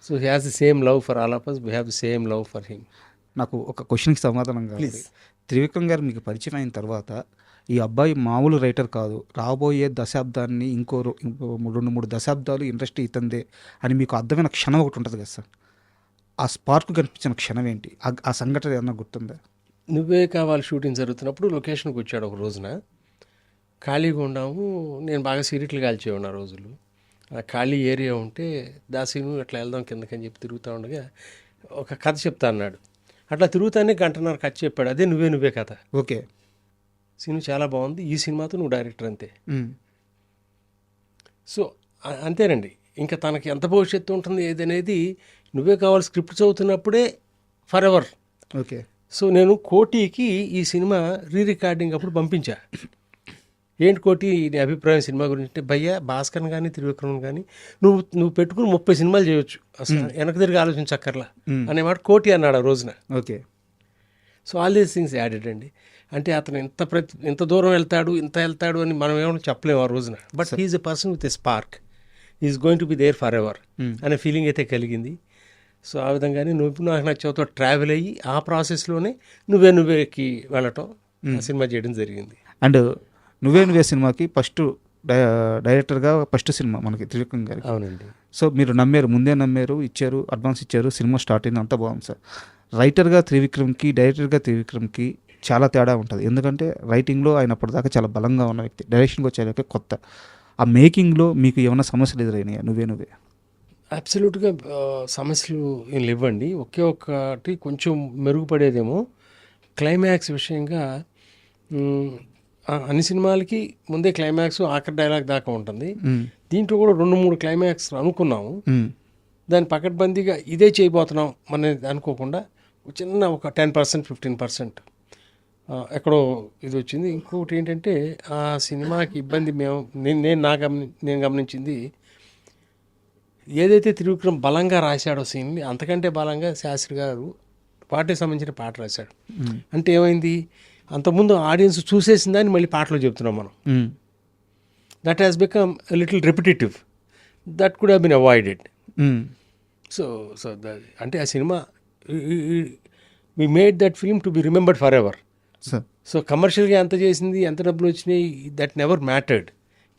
So he has the same love for all of us, we have the same love for him. నాకు ఒక క్వశ్చన్కి సమాధానం కావాలి. త్రివిక్రమ్ గారు మీకు పరిచయం అయిన తర్వాత ఈ అబ్బాయి మామూలు రైటర్ కాదు, రాబోయే దశాబ్దాన్ని ఇంకో 2-3 దశాబ్దాలు ఇండస్ట్రీ ఇతందే అని మీకు అర్థమైన క్షణం ఒకటి ఉంటుంది కదా సార్, ఆ స్పార్క్ కనిపించిన క్షణం ఏంటి? ఆ సంఘటన ఏమన్నా గుర్తుందా? నువ్వే కావాలి షూటింగ్ జరుగుతున్నప్పుడు లొకేషన్కి వచ్చాడు ఒక రోజున. ఖాళీగా ఉన్నాము, నేను బాగా సిగరెట్లు కాల్చేవాడిని ఆ రోజులు. ఆ ఖాళీ ఏరియా ఉంటే దాసీను అట్లా వెళ్దాం కిందకని చెప్పి తిరుగుతూ ఉండగా ఒక కథ చెప్తా అన్నాడు. అట్లా తిరుగుతానే 1.5 గంట కథ చెప్పాడు. అదే నువ్వే కథ. ఓకే, సినిమా చాలా బాగుంది, ఈ సినిమాతో నువ్వు డైరెక్టర్ అంతే. సో అంతేనండి, ఇంకా తనకి ఎంత భవిష్యత్తు ఉంటుంది ఏదనేది నువ్వే కావాలి స్క్రిప్ట్ చదువుతున్నప్పుడే ఫర్ ఎవర్. ఓకే. సో నేను కోటికి ఈ సినిమా రికార్డింగ్ అప్పుడు పంపించా. ఏంటి కోటి నీ అభిప్రాయం సినిమా గురించి అంటే, భయ్యా భాస్కర్ కానీ త్రివిక్రమ్ కానీ నువ్వు పెట్టుకుని 30 సినిమాలు చేయొచ్చు, అసలు వెనక తిరిగి ఆలోచించక్కర్లా అనే మాట కోటి అన్నాడు ఆ రోజున. Okay. So all these things added అండి. అంటే అతను ఇంత దూరం వెళ్తాడు అని మనం ఏమైనా చెప్పలేము ఆ రోజున. But he's a person with a spark, he's going to be there forever అనే ఫీలింగ్ అయితే కలిగింది. సో ఆ విధంగానే నువ్వు నాకు నచ్చవుతో ట్రావెల్ అయ్యి ఆ ప్రాసెస్లోనే నువ్వేకి వెళ్ళటం, సినిమా చేయడం జరిగింది. అండ్ నువ్వే సినిమాకి ఫస్ట్ డైరెక్టర్గా ఫస్ట్ సినిమా మనకి త్రివిక్రమ్ గారి. అవునండి. సో మీరు ముందే నమ్మారు, ఇచ్చారు, అడ్వాన్స్ ఇచ్చారు, సినిమా స్టార్ట్ అయింది, అంతా బాగుంది సార్. రైటర్గా త్రివిక్రమ్కి, డైరెక్టర్గా త్రివిక్రమ్కి చాలా తేడా ఉంటుంది. ఎందుకంటే రైటింగ్లో ఆయన అప్పటిదాకా చాలా బలంగా ఉన్న వ్యక్తి, డైరెక్షన్కి వచ్చేదాకా కొత్త. ఆ మేకింగ్లో మీకు ఏమైనా సమస్యలు ఎదురైనాయా? నువ్వే అబ్సల్యూట్గా సమస్యలు ఏం లేవండి. ఒక్కటి కొంచెం మెరుగుపడేదేమో క్లైమాక్స్ విషయంగా. అన్ని సినిమాలకి ముందే క్లైమాక్స్ ఆఖరి డైలాగ్ దాకా ఉంటుంది. దీంట్లో కూడా 2-3 క్లైమాక్స్ అనుకున్నాము, దాన్ని పకడ్బందీగా ఇదే చేయబోతున్నాం అనేది అనుకోకుండా చిన్న ఒక 10%, 15% ఎక్కడో ఇది వచ్చింది. ఇంకొకటి ఏంటంటే ఆ సినిమాకి ఇబ్బంది నేను గమనించింది, ఏదైతే త్రివిక్రమ్ బలంగా రాశాడో సీన్ని అంతకంటే బలంగా శాస్త్రి గారు పాటకి సంబంధించిన పాట రాశాడు. అంటే ఏమైంది, అంతకుముందు ఆడియన్స్ చూసేసిందని మళ్ళీ పాటలో చెప్తున్నాం మనం. That has become little repetitive, that could have been avoided. So అంటే ఆ cinema we made that film to be remembered forever. So కమర్షియల్గా ఎంత చేసింది, ఎంత డబ్బులు వచ్చినాయి, దట్ నెవర్ మ్యాటర్డ్.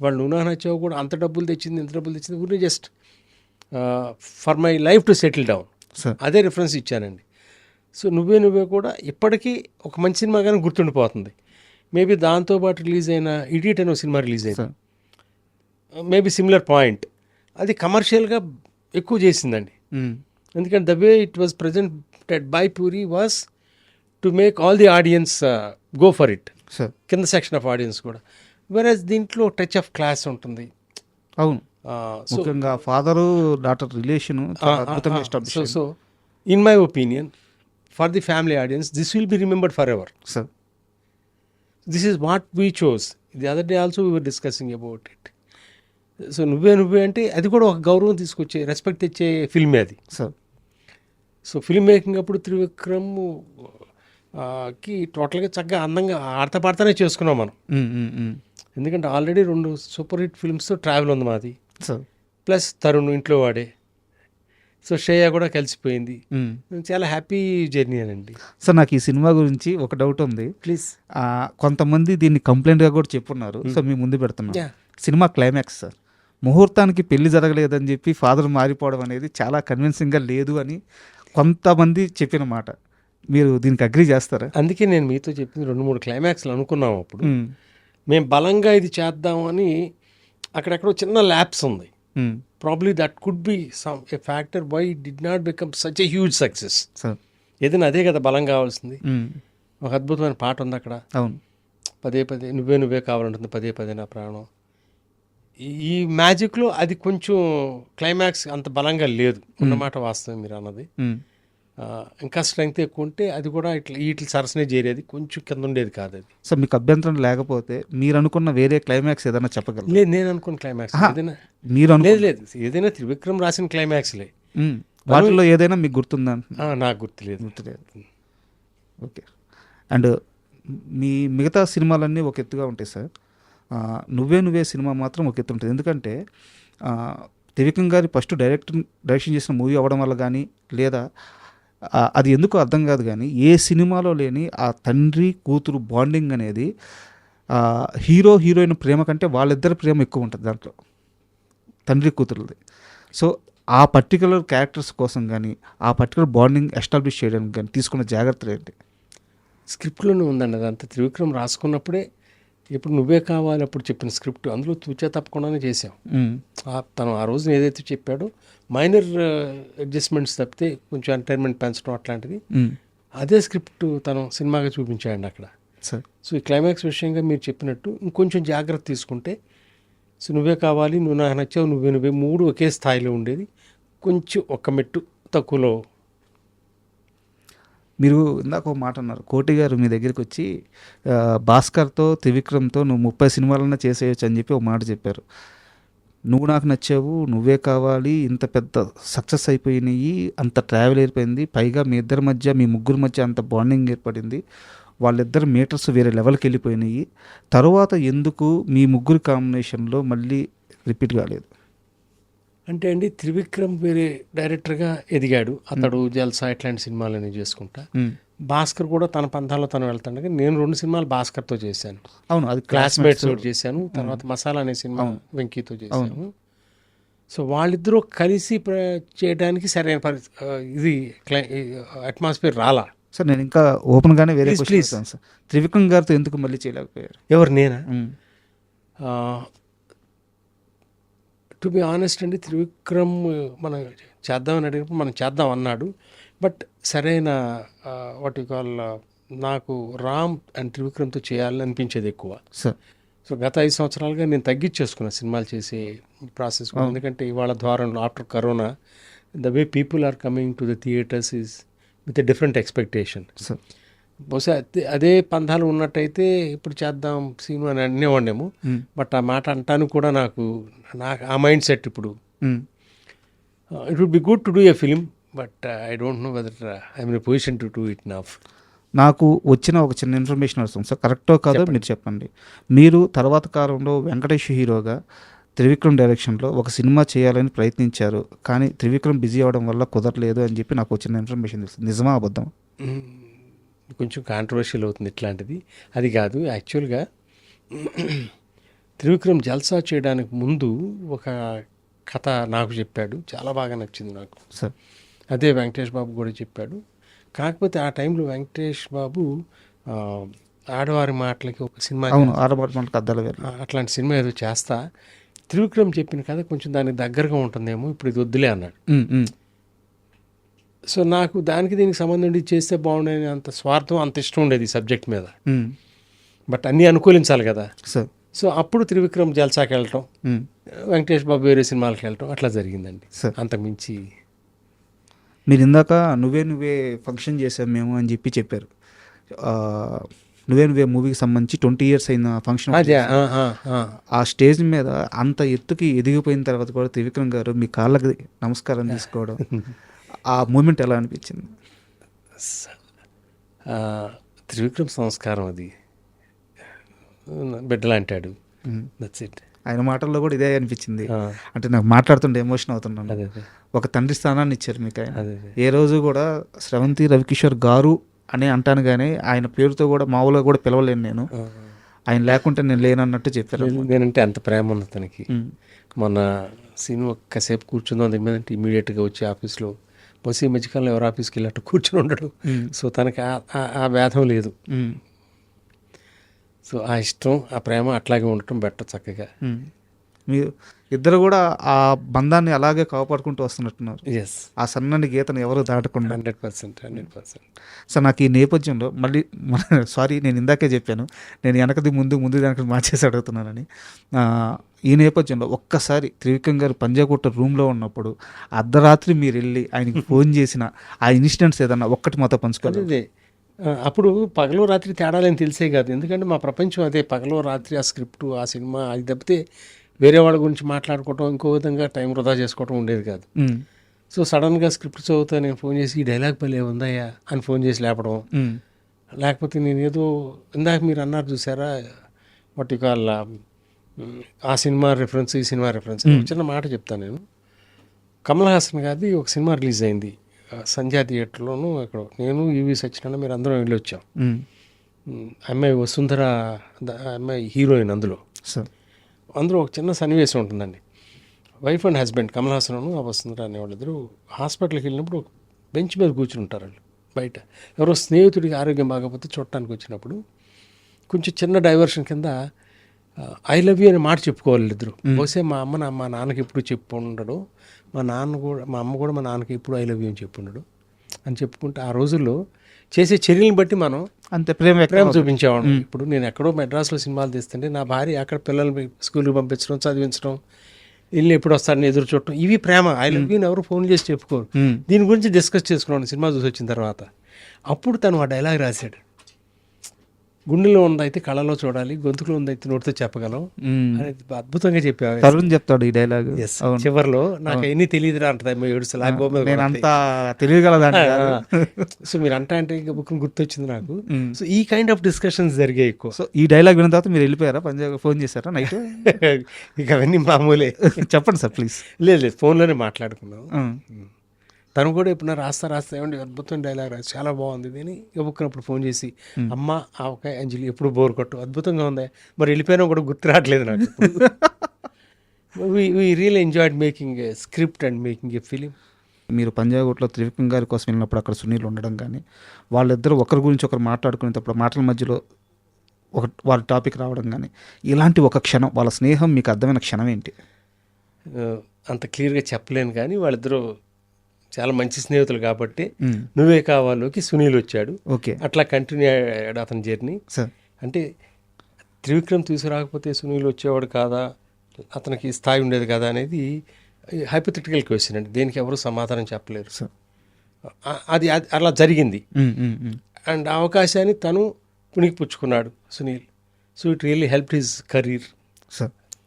వాళ్ళు నువ్వు నచ్చావు కూడా అంత డబ్బులు తెచ్చింది, ఎంత డబ్బులు తెచ్చింది, ఊరిని just for my life to settle down. Sir అదే రిఫరెన్స్ ఇచ్చానండి. సో నువ్వే కూడా ఇప్పటికీ ఒక మంచి సినిమాగానే గుర్తుండిపోతుంది. మేబీ దాంతోపాటు రిలీజ్ అయిన ఇడియట్ అనే సినిమా రిలీజ్ అయింది, సార్ మేబీ సిమిలర్ పాయింట్. అది కమర్షియల్గా ఎక్కువ చేసిందండి. ఎందుకంటే the way it was presented by puri was to make all the audience go for it, sir కింద సెక్షన్ ఆఫ్ ఆడియన్స్ కూడా. వెరస్ దీంట్లో టచ్ ఆఫ్ క్లాస్ ఉంటుంది. అవును, సో ముఖ్యంగా ఫాదరు డాటర్ రిలేషన్ అద్భుతంగా establish so in my opinion for the family audience this will be remembered for ever. Sir this is what we chose. The other day also we were discussing about it. So నువ్వే అంటే అది కూడా ఒక గౌరవం తీసుకొచ్చే, respect తెచ్చే ఫిల్మే అది. Sir so film making అప్పుడు త్రివిక్రమ్ కి టోటల్గా చక్కగా అందంగా ఆడతా పాడతానే చేసుకున్నాం మనం. ఎందుకంటే ఆల్రెడీ 2 సూపర్ హిట్ ఫిల్మ్స్తో ట్రావెల్ ఉంది మాది. సార్ ప్లస్ తరుణ్ ఇంట్లో వాడే. సో శ్రేయ కూడా కలిసిపోయింది. చాలా హ్యాపీ జర్నీ అనండి. సార్ నాకు ఈ సినిమా గురించి ఒక డౌట్ ఉంది. ప్లీజ్. కొంతమంది దీన్ని కంప్లైంట్గా కూడా చెప్పున్నారు. సో మీ ముందు పెడుతున్నాను. Yeah. సినిమా క్లైమాక్స్ సార్, ముహూర్తానికి పెళ్లి జరగలేదని చెప్పి ఫాదర్ మారిపోవడం అనేది చాలా కన్విన్సింగ్గా లేదు అని కొంతమంది చెప్పిన మాట. మీరు దీనికి అగ్రీ చేస్తారా? అందుకే నేను మీతో చెప్పింది 2-3 క్లైమాక్స్లు అనుకున్నాం. అప్పుడు మేము బలంగా ఇది చేద్దాం అని అక్కడెక్కడో చిన్న ల్యాప్స్ ఉంది. Probably that could be some a factor why it did not become such a huge success. Sir ఏదైనా అదే కదా బలం కావాల్సింది. ఒక అద్భుతమైన పాట ఉంది అక్కడ, అవును, పదే నువ్వే కావాలంటుంది, పదే నా ప్రాణం. ఈ మ్యాజిక్లో అది కొంచెం క్లైమాక్స్ అంత బలంగా లేదు అన్నమాట వాస్తవం మీరు అన్నది. ఇంకా స్ట్రెంగ్త్ ఎక్కువ ఉంటే అది కూడా ఇట్లా సరసనే చేరేది, కొంచెం కింద ఉండేది కాదు అది. సో మీకు అభ్యంతరం లేకపోతే మీరు అనుకున్న వేరే క్లైమాక్స్ ఏదైనా చెప్పగలరు? లేదు, నేను అనుకున్న క్లైమాక్స్ ఏదైనా మీరు లేదు ఏదైనా త్రివిక్రమ్ రాసిన క్లైమాక్స్లే. వాటిలో ఏదైనా మీకు గుర్తుందా? నాకు గుర్తులేదు. ఓకే. అండ్ మీ మిగతా సినిమాలన్నీ ఒక ఎత్తుగా ఉంటాయి సార్, నువ్వే సినిమా మాత్రం ఒక ఎత్తు ఉంటుంది. ఎందుకంటే త్రివిక్రమ్ గారి ఫస్ట్ డైరెక్షన్ చేసిన మూవీ అవ్వడం వల్ల కానీ, లేదా అది ఎందుకో అర్థం కాదు కానీ, ఏ సినిమాలో లేని ఆ తండ్రి కూతురు బాండింగ్ అనేది హీరో హీరోయిన్ ప్రేమ కంటే వాళ్ళిద్దరి ప్రేమ ఎక్కువ ఉంటుంది దాంట్లో, తండ్రి కూతురుది. సో ఆ పర్టికులర్ క్యారెక్టర్స్ కోసం కానీ, ఆ పర్టికులర్ బాండింగ్ ఎస్టాబ్లిష్ చేయడానికి కానీ తీసుకున్న జాగ్రత్తలు ఏంటి? స్క్రిప్ట్లోనే ఉందండి అదంతా. త్రివిక్రమ్ రాసుకున్నప్పుడే ఇప్పుడు నువ్వే కావాలి అప్పుడు చెప్పిన స్క్రిప్ట్ అందులో తూచా తప్పకుండానే చేసాం. తను ఆ రోజున ఏదైతే చెప్పాడో మైనర్ అడ్జస్ట్మెంట్స్ తప్పితే కొంచెం ఎంటర్టైన్మెంట్ పెంచడం అట్లాంటిది అదే స్క్రిప్ట్ తను సినిమాగా చూపించాయండి అక్కడ. సో ఈ క్లైమాక్స్ విషయంగా మీరు చెప్పినట్టు ఇంకొంచెం జాగ్రత్త తీసుకుంటే, సో నువ్వే కావాలి, నువ్వు నాకు నచ్చావు, నువ్వే 3 ఒకే స్థాయిలో ఉండేది, కొంచెం ఒక్క మెట్టు తక్కువలో. మీరు ఇందాక ఒక మాట అన్నారు, కోటి గారు మీ దగ్గరికి వచ్చి భాస్కర్తో త్రివిక్రమ్తో నువ్వు 30 సినిమాలన్నా చేసేయచ్చు అని చెప్పి ఒక మాట చెప్పారు. నువ్వు నాకు నచ్చావు, నువ్వే కావాలి, ఇంత పెద్ద సక్సెస్ అయిపోయినాయి, అంత ట్రావెల్ అయిపోయింది, పైగా మీ ఇద్దరి మధ్య, మీ ముగ్గురు మధ్య అంత బాండింగ్ ఏర్పడింది, వాళ్ళిద్దరు మీటర్స్ వేరే లెవెల్కి వెళ్ళిపోయినాయి, తర్వాత ఎందుకు మీ ముగ్గురు కాంబినేషన్లో మళ్ళీ రిపీట్ కాలేదు? అంటే అండి, త్రివిక్రమ్ వేరే డైరెక్టర్గా ఎదిగాడు, అతడు జల్సా ఇట్లాంటి సినిమాలని చేసుకుంటా. భాస్కర్ కూడా తన పంథాలో తను వెళ్తాడు. నేను 2 సినిమాలు భాస్కర్తో చేశాను. అవును, అది క్లాస్మేట్స్ తోటి చేశాను, తర్వాత మసాలా అనే సినిమా వెంకీతో చేశాను. సో వాళ్ళిద్దరూ కలిసి చేయడానికి సరైన ఇది అట్మాస్ఫియర్ రాలా. సార్ నేను ఇంకా ఓపెన్గానే వేరే ప్లీజ్ సార్, త్రివిక్రమ్ గారితో ఎందుకు మళ్ళీ చేయలేకపోయారు? ఎవరు, నేనా? టు బి ఆనెస్ట్ అండి, త్రివిక్రమ్ మనం చేద్దామని అడిగినప్పుడు మనం చేద్దాం అన్నాడు. బట్ సరైన వాట్ యు కాల్, నాకు రామ్ అండ్ త్రివిక్రమ్తో చేయాలని అనిపించేది ఎక్కువ. సో గత 5 సంవత్సరాలుగా నేను తగ్గించేసుకున్నా సినిమాలు చేసే ప్రాసెస్. ఎందుకంటే ఇవాళ ద్వారంలో after corona the way people are coming to the theatres is with a different expectation. బహుశా అదే పంథాలు ఉన్నట్టయితే ఇప్పుడు చేద్దాం సినిమా అని అనేవాడేమో. బట్ ఆ మాట అంటాను కూడా నాకు ఆ మైండ్ సెట్ ఇప్పుడు. It would be good to do a film, but I don't know whether I'm in a position to do it now. నాకు వచ్చిన ఒక చిన్న ఇన్ఫర్మేషన్ వస్తుంది సార్, కరెక్టో కాదో మీరు చెప్పండి. మీరు తర్వాత కాలంలో వెంకటేష్ హీరోగా త్రివిక్రమ్ డైరెక్షన్లో ఒక సినిమా చేయాలని ప్రయత్నించారు, కానీ త్రివిక్రమ్ బిజీ అవ్వడం వల్ల కుదరలేదు అని చెప్పి నాకు వచ్చిన ఇన్ఫర్మేషన్ తెలుస్తుంది. నిజమా అబద్ధం? కొంచెం కాంట్రవర్షియల్ అవుతుంది ఇట్లాంటిది. అది కాదు, యాక్చువల్గా త్రివిక్రమ్ జల్సా చేయడానికి ముందు ఒక కథ నాకు చెప్పాడు, చాలా బాగా నచ్చింది నాకు. సార్ అదే వెంకటేష్ బాబు కూడా చెప్పాడు. కాకపోతే ఆ టైంలో వెంకటేష్ బాబు ఆడవారి మాటలకి ఒక సినిమా, అవును, ఆడవారి మాటలకు అద్దాలు వేరు. అట్లాంటి సినిమా ఏదో చేస్తా, త్రివిక్రమ్ చెప్పిన కథ కొంచెం దానికి దగ్గరగా ఉంటుందేమో, ఇప్పుడు ఇది వద్దులే అన్నాడు. సో నాకు దానికి దీనికి సంబంధం ఉండి చేస్తే బాగుండేది, అంత స్వార్థం, అంత ఇష్టం ఉండేది ఈ సబ్జెక్ట్ మీద. బట్ అన్నీ అనుకూలించాలి కదా. సార్ సో అప్పుడు త్రివిక్రమ్ జల్సాకి వెళ్ళటం, వెంకటేష్ బాబు వేరే సినిమాలకు వెళ్ళటం అట్లా జరిగిందండి. సార్ అంతకుమించి మీరు ఇందాక నువ్వే ఫంక్షన్ చేసాం మేము అని చెప్పారు. నువ్వే మూవీకి సంబంధించి 20 years అయిన ఫంక్షన్. అదే ఆ స్టేజ్ మీద అంత ఎత్తుకి ఎదిగిపోయిన తర్వాత కూడా త్రివిక్రమ్ గారు మీ కాళ్ళకి నమస్కారం తీసుకోవడం, ఆ మూమెంట్ ఎలా అనిపించింది? త్రివిక్రమ్ సంస్కారం అది, బిడ్డలాంటాడు. That's it. ఆయన మాటల్లో కూడా ఇదే అనిపించింది. అంటే నాకు మాట్లాడుతుంటే ఎమోషన్ అవుతున్నాను. అదే ఒక తండ్రి స్థానాన్ని ఇచ్చారు మీకు ఆయన. అదే ఏ రోజు కూడా స్రవంతి రవికిషోర్ గారు అని అంటాను కానీ ఆయన పేరుతో కూడా మామూలుగా కూడా పిలవలేను నేను. ఆయన లేకుంటే నేను లేనన్నట్టు చెప్పారు. నేనంటే అంత ప్రేమ ఉంది తనకి. మన సినిమా ఒక్కసేపు కూర్చుందాం దీని మీద అంటే ఇమీడియట్గా వచ్చి ఆఫీస్లో బస్సు ఈ మధ్యకాలంలో ఎవరు ఆఫీస్కి వెళ్ళినట్టు కూర్చుని ఉండడు. సో తనకి ఆ భేదం లేదు. సో ఆ ఇష్టం, ఆ ప్రేమ అట్లాగే ఉండటం బెటర్ చక్కగా. మీరు ఇద్దరు కూడా ఆ బంధాన్ని అలాగే కాపాడుకుంటూ వస్తున్నట్టున్నారు. ఎస్, ఆ సన్నని గీతను ఎవరు దాటకుండా. 100%. సో నాకు ఈ నేపథ్యంలో మళ్ళీ సారీ, నేను ఇందాకే చెప్పాను నేను వెనకది ముందు వెనకది మార్చేసి అడుగుతున్నానని. ఈ నేపథ్యంలో ఒక్కసారి త్రివిక్రమ్ గారు పంజాగుట్ట రూమ్లో ఉన్నప్పుడు అర్ధరాత్రి మీరు వెళ్ళి ఆయనకి ఫోన్ చేసిన ఆ ఇన్సిడెంట్స్ ఏదన్నా ఒక్కటి మాతో పంచుకోవాలి. అదే అప్పుడు పగలు రాత్రి తేడాలని తెలిసే కాదు, ఎందుకంటే మా ప్రపంచం అదే. పగలు రాత్రి ఆ స్క్రిప్టు, ఆ సినిమా, అది తప్పితే వేరే వాళ్ళ గురించి మాట్లాడుకోవటం, ఇంకో విధంగా టైం వృధా చేసుకోవటం ఉండేది కాదు. సో సడన్గా స్క్రిప్ట్ చదువుతా నేను ఫోన్ చేసి ఈ డైలాగ్ పల్లె ఉందయ్యా అని ఫోన్ చేసి లేపడం, లేకపోతే నేను ఏదో ఇందాక మీరు అన్నారు చూసారా వాట్ యు కాల్ ఆ సినిమా రిఫరెన్స్, ఈ సినిమా రిఫరెన్స్. చిన్న మాట చెప్తాను నేను. కమల్ హాసన్ గారిది ఒక సినిమా రిలీజ్ అయింది సంధ్యా థియేటర్లోను. అక్కడ నేను యువి సత్యనారాయణ మీరు అందరం వెళ్ళి వచ్చాం. అమ్మాయి వసుంధర, అమ్మాయి హీరోయిన్ అందులో. అందులో ఒక చిన్న సన్నివేశం ఉంటుందండి. Wife and husband Kamal Haasan ఆ వసుంధర అనేవాళ్ళిద్దరు హాస్పిటల్కి వెళ్ళినప్పుడు ఒక బెంచ్ మీద కూర్చుని ఉంటారు వాళ్ళు బయట. ఎవరో స్నేహితుడికి ఆరోగ్యం బాగపోతే చూడటానికి వచ్చినప్పుడు కొంచెం చిన్న డైవర్షన్ కింద ఐ లవ్ యూ అనే మాట చెప్పుకోవాలి ఇద్దరు. బహుశా మా నాన్నకి ఎప్పుడు చెప్పు ఉండడు, మా అమ్మ కూడా మా నాన్నకి ఎప్పుడు ఐ లవ్ యూ అని చెప్పుండడు అని చెప్పుకుంటే ఆ రోజుల్లో చేసే చర్యలను బట్టి మనం అంతే ప్రేమ చూపించేవాడు. ఇప్పుడు నేను ఎక్కడో మెడ్రాస్లో సినిమాలు తీస్తుంటే నా భార్య అక్కడ పిల్లల్ని స్కూల్కి పంపించడం, చదివించడం, ఇల్లు ఎప్పుడు వస్తాడని ఎదురు చూడటం, ఇవి ప్రేమ. ఐ లవ్ యూ ఎవరు ఫోన్ చేసి చెప్పుకోరు. దీని గురించి డిస్కస్ చేసుకున్నాను సినిమా చూసి వచ్చిన తర్వాత. అప్పుడు తను ఆ డైలాగ్ రాశాడు, గుండెలో ఉందైతే కళలో చూడాలి, గొంతులో ఉందైతే నోటితో చెప్పగలం అనేది అద్భుతంగా చెప్పావు. తరుణ్ చెప్తాడు ఈ డైలాగ్ చివరిలో. నాకు ఎన్ని తెలియదురా అంటది ఏడుసలా అంతా తెలియగలదా. సో మీరు అంటే బుక్ గుర్తొచ్చింది నాకు. సో ఈ కైండ్ ఆఫ్ డిస్కషన్స్ జరిగాయి ఎక్కువ. సో ఈ డైలాగ్ విన్న తర్వాత మీరు వెళ్ళిపోయారా, పంజాబ్ ఫోన్ చేశారా నైట్? ఇక అవన్నీ మామూలే. చెప్పండి సార్ ప్లీజ్. లేదు ఫోన్లోనే మాట్లాడుకున్నాం. తను కూడా ఎప్పుడన్నా రాస్తా ఏమండి అద్భుతం డైలాగ్ రాసి చాలా బాగుంది అని ఇవ్వకున్నప్పుడు ఫోన్ చేసి అమ్మ ఆవకాయ అంజలి ఎప్పుడు బోర్ కొట్టు అద్భుతంగా ఉంది, మరి వెళ్ళిపోయినా కూడా గుర్తు రావట్లేదు నాకు. We real enjoyed making a script and making a film. మీరు పంజాగుట్లో త్రివిక్రమ్ గారి కోసం వెళ్ళినప్పుడు అక్కడ సునీల్ ఉండడం కానీ, వాళ్ళిద్దరూ ఒకరి గురించి ఒకరు మాట్లాడుకునేటప్పుడు మాటల మధ్యలో వాళ్ళ టాపిక్ రావడం కానీ, ఇలాంటి ఒక క్షణం వాళ్ళ స్నేహం మీకు అర్థమైన క్షణం ఏంటి? అంత క్లియర్గా చెప్పలేను కానీ వాళ్ళిద్దరూ చాలా మంచి స్నేహితులు కాబట్టి నువ్వే కావాలోకి సునీల్ వచ్చాడు. ఓకే, అట్లా కంటిన్యూ అయ్యాడు అతని జర్నీ. అంటే త్రివిక్రమ్ తీసుకురాకపోతే సునీల్ వచ్చేవాడు కాదా, అతనికి స్థాయి ఉండేది కదా అనేది హైపోథెటికల్ క్వశ్చన్ అండి. దేనికి ఎవరు సమాధానం చెప్పలేరు. అది అలా జరిగింది. అండ్ ఆ అవకాశాన్ని తను పుణికిపుచ్చుకున్నాడు Sunil. So it really help his career.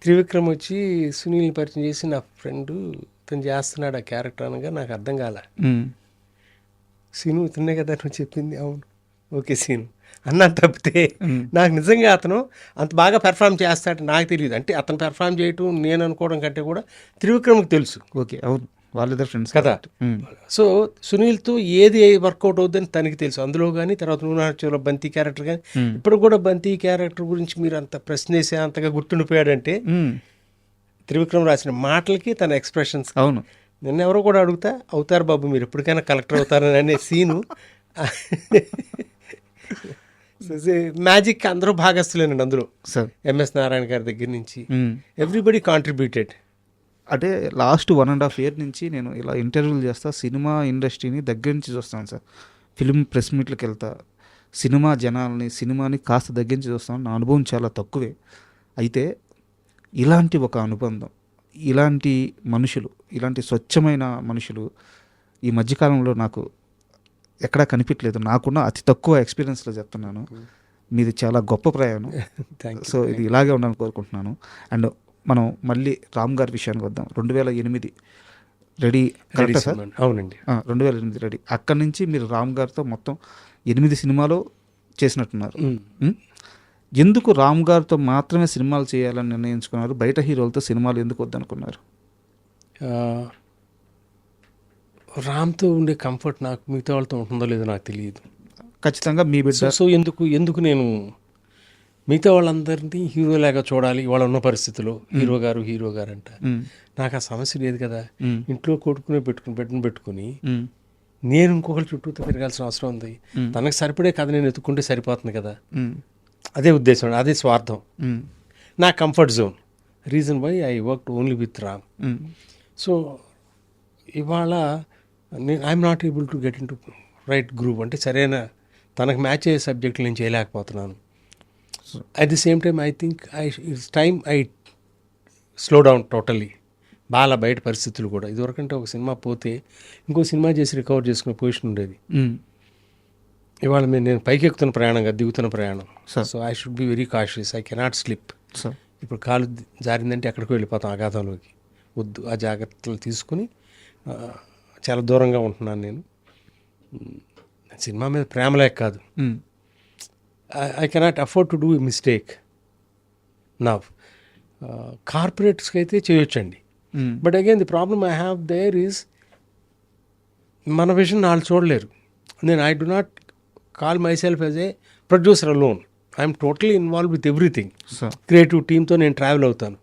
Trivikram వచ్చి సునీల్ని పరిచయం చేసి నా ఫ్రెండు ఇతను చేస్తున్నాడు ఆ క్యారెక్టర్ అనగా నాకు అర్థం కాలే. సీను ఇతనే కదా నువ్వు చెప్పింది, అవును ఓకే సీను అన్నా తప్పితే నాకు నిజంగా అతను అంత బాగా పెర్ఫామ్ చేస్తాడు నాకు తెలియదు. అంటే అతను పెర్ఫామ్ చేయటం నేను అనుకోవడం కంటే కూడా త్రివిక్రమ్కి తెలుసు. ఓకే, అవును వాళ్ళిద్దరు ఫ్రెండ్స్ కదా. సో సునీల్తో ఏది వర్కౌట్ అవుతుందని తనకి తెలుసు. అందులో కానీ తర్వాత నువ్వు బంతి క్యారెక్టర్ కానీ ఇప్పుడు కూడా బంతి క్యారెక్టర్ గురించి మీరు అంత ప్రశ్న వేసే అంతగా గుర్తుండిపోయాడంటే త్రివిక్రమ్ రాసిన మాటలకి తన ఎక్స్ప్రెషన్స్. అవును. నిన్న ఎవరో కూడా అడుగుతా, అవుతారు బాబు మీరు ఎప్పటికైనా కలెక్టర్ అవుతారని అనే సీను. మ్యాజిక్ అందరూ భాగస్తులేనండి అందులో. సార్ ఎంఎస్ నారాయణ గారి దగ్గర నుంచి ఎవ్రీబడి కాంట్రిబ్యూటెడ్. అంటే లాస్ట్ 1.5 year నుంచి నేను ఇలా ఇంటర్వ్యూలు చేస్తా, సినిమా ఇండస్ట్రీని దగ్గర నుంచి చూస్తాను సార్. ఫిల్మ్ ప్రెస్ మీట్లకు వెళ్తా, సినిమా జనాల్ని, సినిమాని కాస్త దగ్గర నుంచి చూస్తాను. నా అనుభవం చాలా తక్కువే. అయితే ఇలాంటి ఒక అనుబంధం, ఇలాంటి మనుషులు, ఇలాంటి స్వచ్ఛమైన మనుషులు ఈ మధ్యకాలంలో నాకు ఎక్కడా కనిపించలేదు. నాకున్న అతి తక్కువ ఎక్స్పీరియన్స్లో చెప్తున్నాను. మీది చాలా గొప్ప ప్రయాణం. సో ఇది ఇలాగే ఉండాలని కోరుకుంటున్నాను. అండ్ మనం మళ్ళీ రామ్ గారి విషయానికి వద్దాం. 2008 రెడీ కరెక్టా సార్? అవునండి, 2008 రెడీ. అక్కడి నుంచి మీరు రామ్ గారితో మొత్తం 8 సినిమాలు చేసినట్టున్నారు. ఎందుకు రామ్ గారితో మాత్రమే సినిమాలు చేయాలని నిర్ణయించుకున్నారు? బయట హీరోలతో సినిమాలు ఎందుకు వద్దనుకున్నారు? రామ్తో ఉండే కంఫర్ట్ నాకు మిగతా వాళ్ళతో ఉంటుందో లేదో నాకు తెలియదు. ఖచ్చితంగా మీ బిడ్డ. సో ఎందుకు నేను మిగతా వాళ్ళందరినీ హీరోలాగా చూడాలి వాళ్ళ ఉన్న పరిస్థితిలో. హీరో గారు అంట. నాకు ఆ సమస్య లేదు కదా. ఇంట్లో కొట్టుకునే పెట్టుకుని నేను ఇంకొకరి చుట్టూ తిరగాల్సిన అవసరం ఉంది. తనకు సరిపడే కథ నేను ఎత్తుకుంటే సరిపోతుంది కదా. అదే ఉద్దేశం, అదే స్వార్థం. నా comfort zone. Reason why I work only with Ram. So ఇవాళ I'm not able to get in to right group. అంటే సరైన తనకు మ్యాచ్ అయ్యే సబ్జెక్టులు నేను చేయలేకపోతున్నాను. At the same time I think it's time I slow down totally. బాగా బయట పరిస్థితులు కూడా. ఇదివరకంటే ఒక సినిమా పోతే ఇంకో సినిమా చేసి రికవర్ చేసుకునే పొజిషన్ ఉండేది. ఇవాళ నేను పైకి ఎక్కుతున్న ప్రయాణం కాదు, దిగుతున్న ప్రయాణం. So I should be very cautious. I cannot slip. ఇప్పుడు కాలు జారిందంటే ఎక్కడికి వెళ్ళిపోతాం, అగాధంలోకి. వద్దు, ఆ జాగ్రత్తలు తీసుకుని చాలా దూరంగా ఉంటున్నాను నేను. సినిమా మీద ప్రేమ లేక కాదు. I cannot afford to do a mistake. నా కార్పొరేట్స్కి అయితే చేయొచ్చండి. But again the problem I have there is మన విజన్ వాళ్ళు చూడలేరు. నేను I do not call myself as a producer alone. I'm totally involve with everything. Creative టీమ్తో నేను ట్రావెల్ అవుతాను.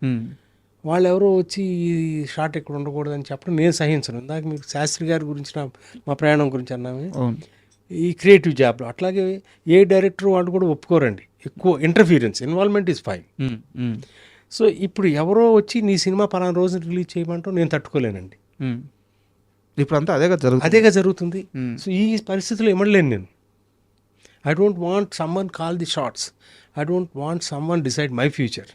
వాళ్ళు ఎవరో వచ్చి ఈ షార్ట్ ఎక్కడ ఉండకూడదని చెప్పడం నేను సహించను. ఇందాక మీకు శాస్త్రి గారి గురించి మా ప్రయాణం గురించి అన్నామే. ఈ క్రియేటివ్ జాబ్లో అట్లాగే ఏ డైరెక్టర్ వాళ్ళు కూడా ఒప్పుకోరండి. ఎక్కువ interference, involvement is fine. So ఇప్పుడు ఎవరో వచ్చి నీ సినిమా పలానా రోజు రిలీజ్ చేయమంటూ నేను తట్టుకోలేనండి. ఇప్పుడు అంతా అదేగా జరుగుతుంది. సో ఈ పరిస్థితుల్లో ఇమ్మడలేను నేను. I don't want someone call the shots. I don't want someone decide my future.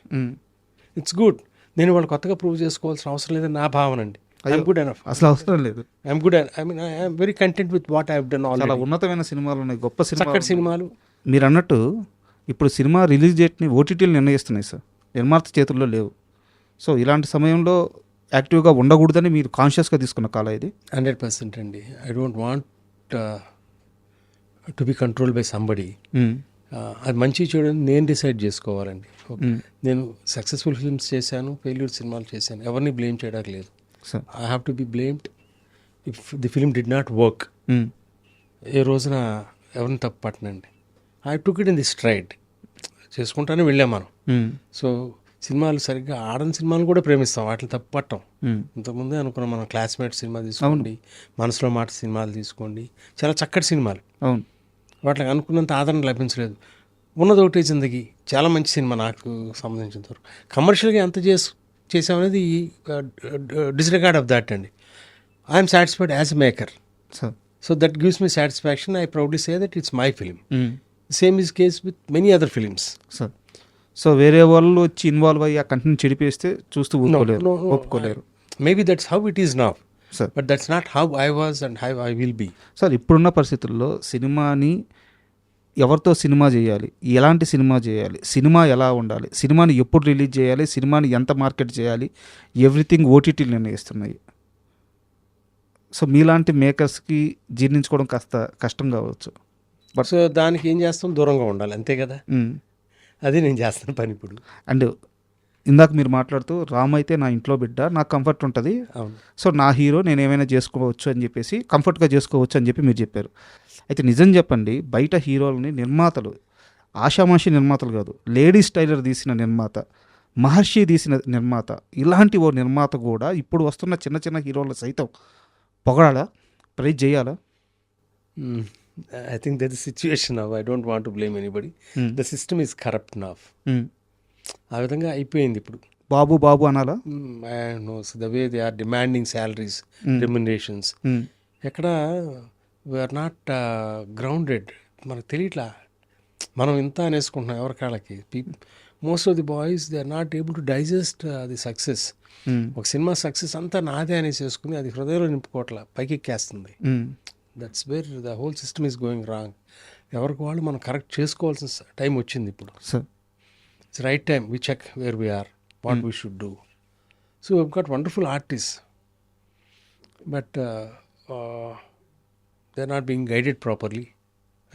It's good. నేను వాళ్ళు కొత్తగా ప్రూవ్ చేసుకోవాల్సిన అవసరం లేదని నా భావన అండి. I'm good enough. అసలు అవసరం లేదు. I'm good. I mean I'm very content with what I have done already. చాలా ఉన్నతమైన సినిమాలు ఉన్నాయి, గొప్ప చక్కటి సినిమాలు. మీరు అన్నట్టు ఇప్పుడు సినిమా రిలీజ్ డేట్ని ఓటీటీలు నిర్ణయిస్తున్నాయి సార్, నిర్మాత చేతుల్లో లేవు. సో ఇలాంటి సమయంలో యాక్టివ్గా ఉండకూడదని మీరు కాన్షియస్గా తీసుకున్న కాల ఇది. 100% అండి. I don't want to be control by somebody. అది మంచి చూడని నేను డిసైడ్ చేసుకోవాలండి. నేను సక్సెస్ఫుల్ ఫిల్మ్స్ చేశాను, ఫెయిల్యూర్ సినిమాలు చేశాను. ఎవరిని బ్లేమ్ చేయడానికి లేదు. I have to be blamed if the film did not work. ఏ రోజున ఎవరిని తప్పు పట్టనండి. I took it in the stride. చేసుకుంటానే వెళ్ళాం మనం. సో సినిమాలు సరిగ్గా ఆడని సినిమాలు కూడా ప్రేమిస్తాం, వాటిని తప్పు పట్టం. ఇంతకుముందే అనుకున్నాం మనం. క్లాస్మేట్ సినిమా తీసుకోండి, మనసులో మాట సినిమాలు తీసుకోండి, చాలా చక్కటి సినిమాలు. అవును, వాటికి అనుకున్నంత ఆదరణ లభించలేదు. ఉన్నది ఒకటే జిందగీ చాలా మంచి సినిమా నాకు సంబంధించినంత వరకు. కమర్షియల్గా ఎంత చేసామనేది డిస్రిగార్డ్ ఆఫ్ దాట్ అండి. I'm satisfied as a maker. So that gives me satisfaction. I proudly say that it's my film. Same is case with many other films. So వేరే వాళ్ళు వచ్చి ఇన్వాల్వ్ అయ్యి ఆ కంటెంట్ చెడిపేస్తే చూస్తూ ఒప్పుకోలేరు. Maybe that's how it is now, but that's not how I was and how I will be. Sir ఇప్పుడున్న పరిస్థితుల్లో సినిమాని ఎవరితో సినిమా చేయాలి, ఎలాంటి సినిమా చేయాలి, సినిమా ఎలా ఉండాలి, సినిమాని ఎప్పుడు రిలీజ్ చేయాలి, సినిమాని ఎంత మార్కెట్ చేయాలి, ఎవ్రీథింగ్ ఓటీటీలు నిర్ణయిస్తున్నాయి. సో మీలాంటి మేకర్స్కి జీర్ణించుకోవడం కాస్త కష్టం కావచ్చు. బట్ సో దానికి ఏం చేస్తాం, దూరంగా ఉండాలి అంతే కదా. అది నేను చేస్తున్న పని ఇప్పుడు. అండ్ ఇందాక మీరు మాట్లాడుతూ రామ్ అయితే నా ఇంట్లో బిడ్డ, నాకు కంఫర్ట్ ఉంటుంది, సో నా హీరో నేను ఏమైనా చేసుకోవచ్చు అని చెప్పేసి, కంఫర్ట్గా చేసుకోవచ్చు అని చెప్పి మీరు చెప్పారు. అయితే నిజం చెప్పండి, బయట హీరోలని నిర్మాతలు, ఆషామాషి నిర్మాతలు కాదు, లేడీస్ టైలర్ తీసిన నిర్మాత మహర్షి తీసిన నిర్మాత, ఇలాంటి ఓ నిర్మాత కూడా ఇప్పుడు వస్తున్న చిన్న చిన్న హీరోలు సైతం పొగడాలా, ప్రైజ్ చేయాలా? I think that is the situation now. I don't want to blame anybody. The system is corrupt now. ఆ విధంగా అయిపోయింది ఇప్పుడు. బాబు బాబు అనాలా? The way they are demanding salaries, remunerations, ఎక్కడ వీఆర్ నాట్ గ్రౌండెడ్. మనకు తెలియట్లా, మనం ఇంత అనేసుకుంటున్నాం ఎవరి కాళ్ళకి. Most of the boys they are not able to digest the success. ఒక సినిమా సక్సెస్ అంతా నాదే అనేసేసుకుని అది హృదయంలో నింపుకోవట్లా, పైకి ఎక్కేస్తుంది. That's where the whole system is going wrong. ఎవరికి వాళ్ళు మనం కరెక్ట్ చేసుకోవాల్సిన టైం వచ్చింది ఇప్పుడు. It's right time we check where we are, what we should do. So we got wonderful artist, but they are not being guided properly,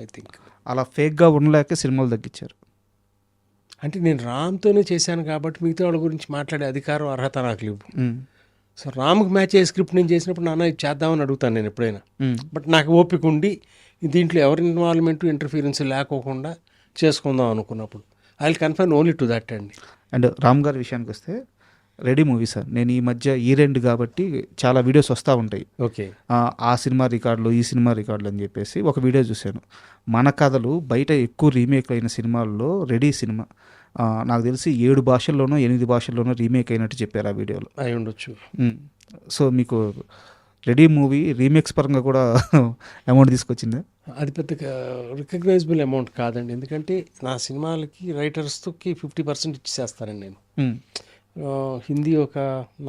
I think. అలా ఫేక్గా ఉండలేక సినిమాలు తగ్గించారు. అంటే నేను రామ్తోనే చేశాను కాబట్టి మిగతా వాళ్ళ గురించి మాట్లాడే అధికారం, అర్హత నాకు లేవు. సో రామ్కి మ్యాచ్ అయ్యే స్క్రిప్ట్ నేను చేసినప్పుడు నాన్న ఇది చేద్దామని అడుగుతాను నేను ఎప్పుడైనా. బట్ నాకు ఓపిక ఉండి దీంట్లో ఎవరి ఇన్వాల్వ్మెంట్, ఇంటర్ఫీరెన్స్ లేకోకుండా చేసుకుందాం అనుకున్నప్పుడు I will confirm only to that అండి. అండ్ రామ్ గారి విషయానికి వస్తే రెడీ మూవీ సార్, నేను ఈ మధ్య ఈరెండ్ కాబట్టి చాలా వీడియోస్ వస్తూ ఉంటాయి. ఓకే, ఆ సినిమా రికార్డులు, ఈ సినిమా రికార్డులు అని చెప్పేసి ఒక వీడియో చూశాను. మన కథలు బయట ఎక్కువ రీమేక్ అయిన సినిమాల్లో రెడీ సినిమా నాకు తెలిసి 7 భాషల్లోనో 8 భాషల్లోనో రీమేక్ అయినట్టు చెప్పారు ఆ వీడియోలో. అయి ఉండొచ్చు. సో మీకు రెడీ మూవీ రీమేక్స్ పరంగా కూడా అమౌంట్ తీసుకొచ్చిందా? అది పెద్ద రికగ్నైజబుల్ అమౌంట్ కాదండి, ఎందుకంటే నా సినిమాలకి రైటర్స్కి 50% ఇచ్చేస్తానండి నేను. హిందీ ఒక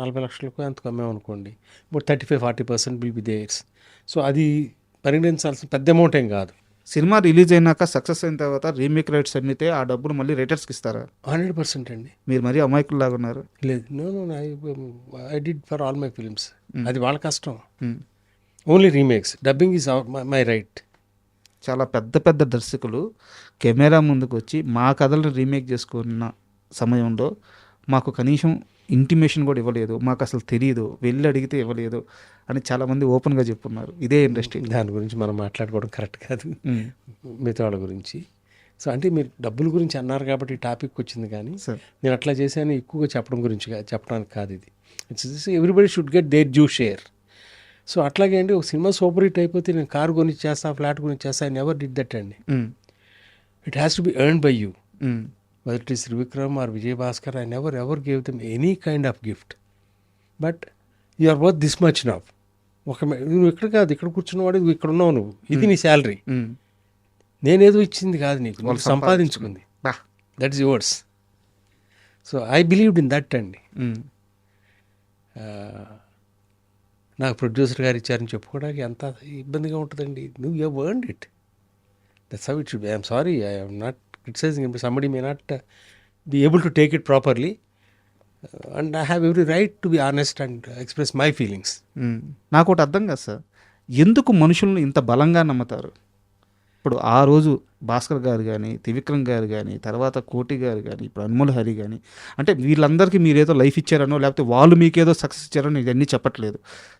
40 లక్షలకు అంతకు అమ్మామనుకోండి, but 35-40% will be theirs. So అది పరిగణించాల్సిన పెద్ద అమౌంట్ ఏం కాదు. సినిమా రిలీజ్ అయినాక సక్సెస్ అయిన తర్వాత రీమేక్ రైట్స్ అమ్మితే ఆ డబ్బులు మళ్ళీ రైటర్స్కి ఇస్తారా? 100% అండి. మీరు మరీ అమాయకుల్లాగా ఉన్నారు. లేదు, no I did for all my films. అది వాళ్ళ కష్టం. Only remakes, dubbing is my right. చాలా పెద్ద పెద్ద దర్శకులు కెమెరా ముందుకు వచ్చి మా కథలను రీమేక్ చేసుకున్న సమయంలో మాకు కనీసం ఇంటిమేషన్ కూడా ఇవ్వలేదు, మాకు అసలు తెలియదు, వెళ్ళి అడిగితే ఇవ్వలేదు అని చాలామంది ఓపెన్గా చెప్పున్నారు. ఇదే ఇండస్ట్రీ. దాని గురించి మనం మాట్లాడుకోవడం కరెక్ట్ కాదు, మిగతా వాళ్ళ గురించి. సో అంటే మీరు డబ్బుల గురించి అన్నారు కాబట్టి టాపిక్ వచ్చింది, కానీ నేను అట్లా చేశాను ఎక్కువగా చెప్పడం గురించి చెప్పడానికి కాదు. ఇది it's everybody should get their due share. So అట్లాగే అండి, ఒక సినిమా సూపర్ హిట్ అయిపోతే నేను కారు కొనిచ్చేస్తా, ఫ్లాట్ కొనిచ్చేస్తా, ఐ నెవర్ డిడ్ దట్ అండి. It has to be earned by you. Whether it is Trivikram or Vijay Bhaskar, I never ever gave them any kind of gift. But you are worth this much now. నువ్వు ఇక్కడ కాదు, ఇక్కడ కూర్చున్నవాడు, నువ్వు ఇక్కడ ఉన్నావు, నువ్వు ఇది నీ శాలరీ, నేనేదో ఇచ్చింది కాదు నీకు, నువ్వు సంపాదించుకుంది, that is yours. So I believed in that అండి. నాకు ప్రొడ్యూసర్ గారు ఇచ్చారని చెప్పుకోవడానికి ఎంత ఇబ్బందిగా ఉంటుందండి. నువ్వు you have earned it, that's how it should be. I'm sorry, I am not criticizing him. Somebody may not be able to take it properly, and I have every right to be honest and express my feelings. నాకు ఒకటి అర్థం కాదు sir, ఎందుకు మనుషులను ఇంత బలంగా నమ్ముతారు? ఇప్పుడు ఆ రోజు భాస్కర్ గారు కానీ, త్రివిక్రమ్ గారు కానీ, తర్వాత కోటి గారు కానీ, ఇప్పుడు అన్మోల్ హరి కానీ, అంటే వీళ్ళందరికీ మీరేదో లైఫ్ ఇచ్చారనో లేకపోతే వాళ్ళు మీకేదో సక్సెస్ ఇచ్చారనో ఇవన్నీ చెప్పట్లేదు.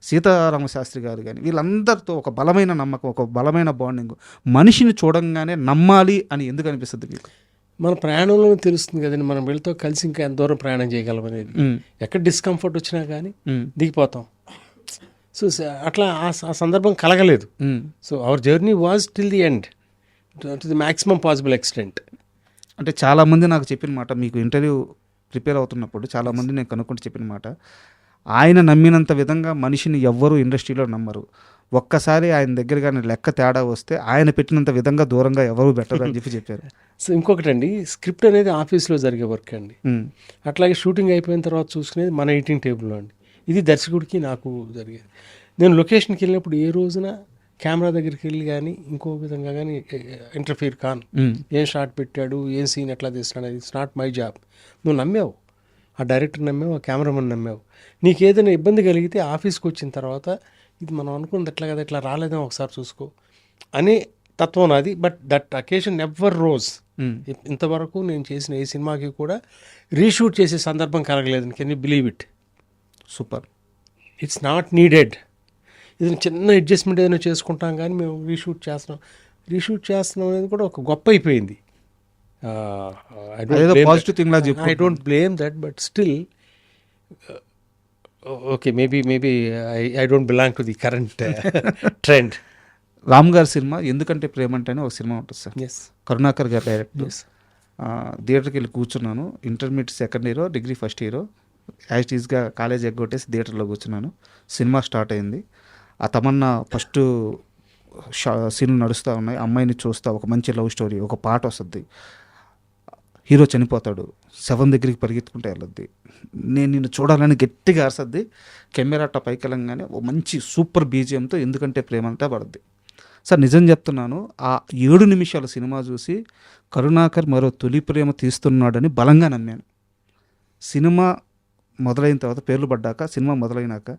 సీతారామ శాస్త్రి గారు కానీ, వీళ్ళందరితో ఒక బలమైన నమ్మకం, ఒక బలమైన బాండింగ్, మనిషిని చూడంగానే నమ్మాలి అని ఎందుకు అనిపిస్తుంది మీకు? మన ప్రయాణంలో తెలుస్తుంది కదండి, మనం వీళ్ళతో కలిసి ఇంకా ఎంత దూరం ప్రయాణం చేయగలం అనేది. ఎక్కడ డిస్కంఫర్ట్ వచ్చినా కానీ దిగిపోతాం. సో అట్లా ఆ సందర్భం కలగలేదు. So our journey was till the end, to the maximum possible extent. అంటే చాలామంది నాకు చెప్పిన మాట, మీకు ఇంటర్వ్యూ ప్రిపేర్ అవుతున్నప్పుడు చాలామంది నేను కనుక్కుంటూ చెప్పిన మాట, ఆయన నమ్మినంత విధంగా మనిషిని ఎవ్వరూ ఇండస్ట్రీలో నమ్మరు, ఒక్కసారి ఆయన దగ్గర కానీ లెక్క తేడా వస్తే ఆయన పెట్టినంత విధంగా దూరంగా ఎవరు బెటర్ అని చెప్పారు. సో ఇంకొకటి అండి, స్క్రిప్ట్ అనేది ఆఫీస్లో జరిగే వర్క్ అండి. అట్లాగే షూటింగ్ అయిపోయిన తర్వాత చూసుకునేది మన ఎడిటింగ్ టేబుల్లో అండి. ఇది దర్శకుడికి నాకు జరిగేది. నేను లొకేషన్కి వెళ్ళినప్పుడు ఏ రోజున కెమెరా దగ్గరికి వెళ్ళి కానీ ఇంకో విధంగా కానీ ఇంటర్ఫీర్ కాను. ఏం షాట్ పెట్టాడు, ఏం సీన్ ఎట్లా తీస్తున్నాడు, ఇట్స్ నాట్ మై జాబ్. నువ్వు నమ్మావు, ఆ డైరెక్టర్ నమ్మావు, ఆ కెమెరామన్ నమ్మావు. నీకు ఏదైనా ఇబ్బంది కలిగితే ఆఫీస్కి వచ్చిన తర్వాత ఇది మనం అనుకున్నది ఎట్లా కదా, ఇట్లా రాలేదేమో ఒకసారి చూసుకో అనే తత్వం నాది. But that occasion never rose. ఇంతవరకు నేను చేసిన ఏ సినిమాకి కూడా రీషూట్ చేసే సందర్భం కలగలేదు. Can you believe it? Super. It's not needed. ఏదైనా చిన్న అడ్జస్ట్మెంట్ ఏదైనా చేసుకుంటాం కానీ మేము రీషూట్ చేస్తున్నాం అనేది కూడా ఒక గొప్ప అయిపోయింది. అదేదో పాజిటివ్ థింగ్ లా చెప్పు. I don't blame that, but still okay, maybe I don't belong to the current trend. Ram గారి సినిమా ఎందుకంటే ప్రేమ అంటేనే ఒక సినిమా ఉంటుంది సార్. ఎస్ కరుణాకర్ గారు డైరెక్టర్. ఎస్ థియేటర్కి వెళ్ళి కూర్చున్నాను. Intermediate second year, degree first year, as ఈజ్గా కాలేజ్ ఎగ్గొట్టేసి థియేటర్లో కూర్చున్నాను. సినిమా స్టార్ట్ అయింది. ఆ తమన్నా ఫస్ట్ సీన్లు నడుస్తూ ఉన్నాయి. అమ్మాయిని చూస్తా, ఒక మంచి లవ్ స్టోరీ, ఒక పాట వస్తుంది, హీరో చనిపోతాడు, శవం దగ్గరికి పరిగెత్తుకుంటే వెళ్ళొద్ది, నేను నిన్ను చూడాలని గట్టిగా అరసద్ది, కెమెరా పైకి వెళ్ళంగానే ఓ మంచి సూపర్ బీజిఎంతో ఎందుకంటే ప్రేమ అంతా పడుద్ది. సార్ నిజం చెప్తున్నాను, ఆ 7 నిమిషాల సినిమా చూసి కరుణాకర్ మరో తొలి ప్రేమ తీస్తున్నాడని బలంగా నమ్మాను. సినిమా మొదలైన తర్వాత, పేర్లు పడ్డాక, సినిమా మొదలైనాక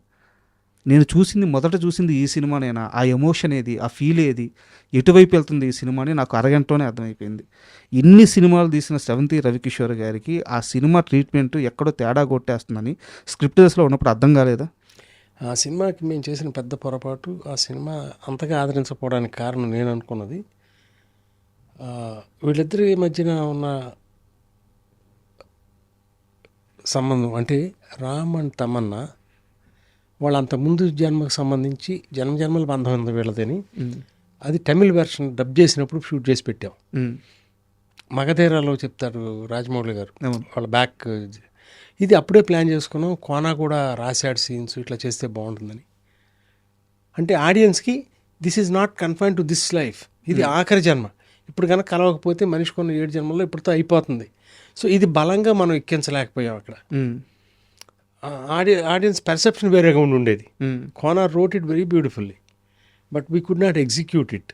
నేను మొదట చూసింది ఈ సినిమానేనా, ఆ ఎమోషన్ ఏది, ఆ ఫీల్ ఏది, ఎటువైపు వెళ్తుంది ఈ సినిమా అని నాకు అరగంటలోనే అర్థమైపోయింది. ఇన్ని సినిమాలు తీసిన శ్రవంతి రవికిషోర్ గారికి ఆ సినిమా ట్రీట్మెంట్ ఎక్కడో తేడా కొట్టేస్తుందని స్క్రిప్ట్ దశలో ఉన్నప్పుడు అర్థం కాలేదా? ఆ సినిమాకి మేము చేసిన పెద్ద పొరపాటు, ఆ సినిమా అంతగా ఆదరించకపోవడానికి కారణం నేను అనుకున్నది, వీళ్ళిద్దరి మధ్యన ఉన్న సంబంధం. అంటే రామ్ అండ్ తమన్నా వాళ్ళ అంత ముందు జన్మకు సంబంధించి జన్మల బంధం ఉంది వీళ్ళదని, అది తమిళ్ వెర్షన్ డబ్ చేసినప్పుడు షూట్ చేసి పెట్టాం. మగధీరాలో చెప్తారు రాజమౌళి గారు వాళ్ళ బ్యాక్, ఇది అప్పుడే ప్లాన్ చేసుకున్నాం. కోనా కూడా రాశాడు సీన్స్, ఇట్లా చేస్తే బాగుంటుందని. అంటే ఆడియన్స్కి this is not confine to this life, ఇది ఆఖరి జన్మ, ఇప్పుడు కనుక కలవకపోతే మనిషి కొన్ని 7 జన్మల్లో ఇప్పుడుతో అయిపోతుంది. సో ఇది బలంగా మనం ఎక్కించలేకపోయాం అక్కడ. ఆడియన్స్ పర్సెప్షన్ వేరేగా ఉండేది. Kona wrote it very beautifully, but we could not execute it.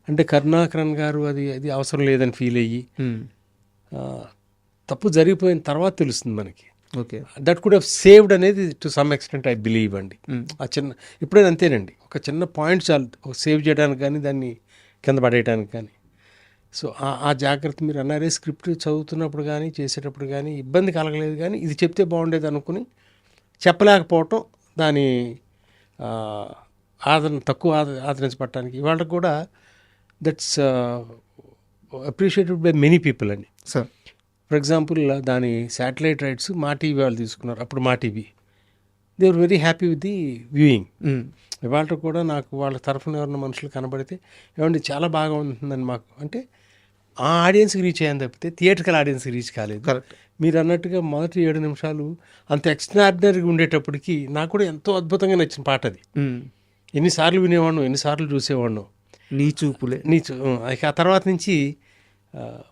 అంటే కరుణాకరన్ గారు అది అవసరం లేదని ఫీల్ అయ్యి, తప్పు జరిగిపోయిన తర్వాత తెలుస్తుంది మనకి. Okay, that could have saved అనేది to some extent I believe అండి. ఆ చిన్న ఇప్పుడైనా అంతేనండి, ఒక చిన్న పాయింట్ చాలు సేవ్ చేయడానికి కానీ, దాన్ని కింద పడేయడానికి కానీ. సో ఆ జాగ్రత్త మీరు అన్నారే, స్క్రిప్ట్ చదువుతున్నప్పుడు కానీ చేసేటప్పుడు కానీ ఇబ్బంది కలగలేదు, కానీ ఇది చెప్తే బాగుండేది అనుకుని చెప్పలేకపోవటం, దాని తక్కువ ఆదరించబడటానికి ఇవాళ కూడా that's appreciated by many people అండి. సార్ ఫర్ ఎగ్జాంపుల్ దాని శాటిలైట్ రైట్స్ మా టీవీ వాళ్ళు తీసుకున్నారు, అప్పుడు Maa TV, they are very happy with the viewing. ఇవాళ కూడా నాకు వాళ్ళ తరఫున ఎవరైనా మనుషులు కనబడితే ఏమండి చాలా బాగా ఉంటుందని మాకు, అంటే ఆ ఆడియన్స్కి రీచ్ అయ్యాను తప్పితే థియేటర్కల్ ఆడియన్స్కి రీచ్ కాలేదు. కరెక్ట్. మీరు అన్నట్టుగా మొదటి 7 నిమిషాలు అంత ఎక్స్ట్రాడినరీగా ఉండేటప్పటికి నాకు కూడా ఎంతో అద్భుతంగా నచ్చిన పాట అది. ఎన్నిసార్లు వినేవాడిను, ఎన్నిసార్లు చూసేవాడిను. నీ చూపులే ఇక ఆ తర్వాత నుంచి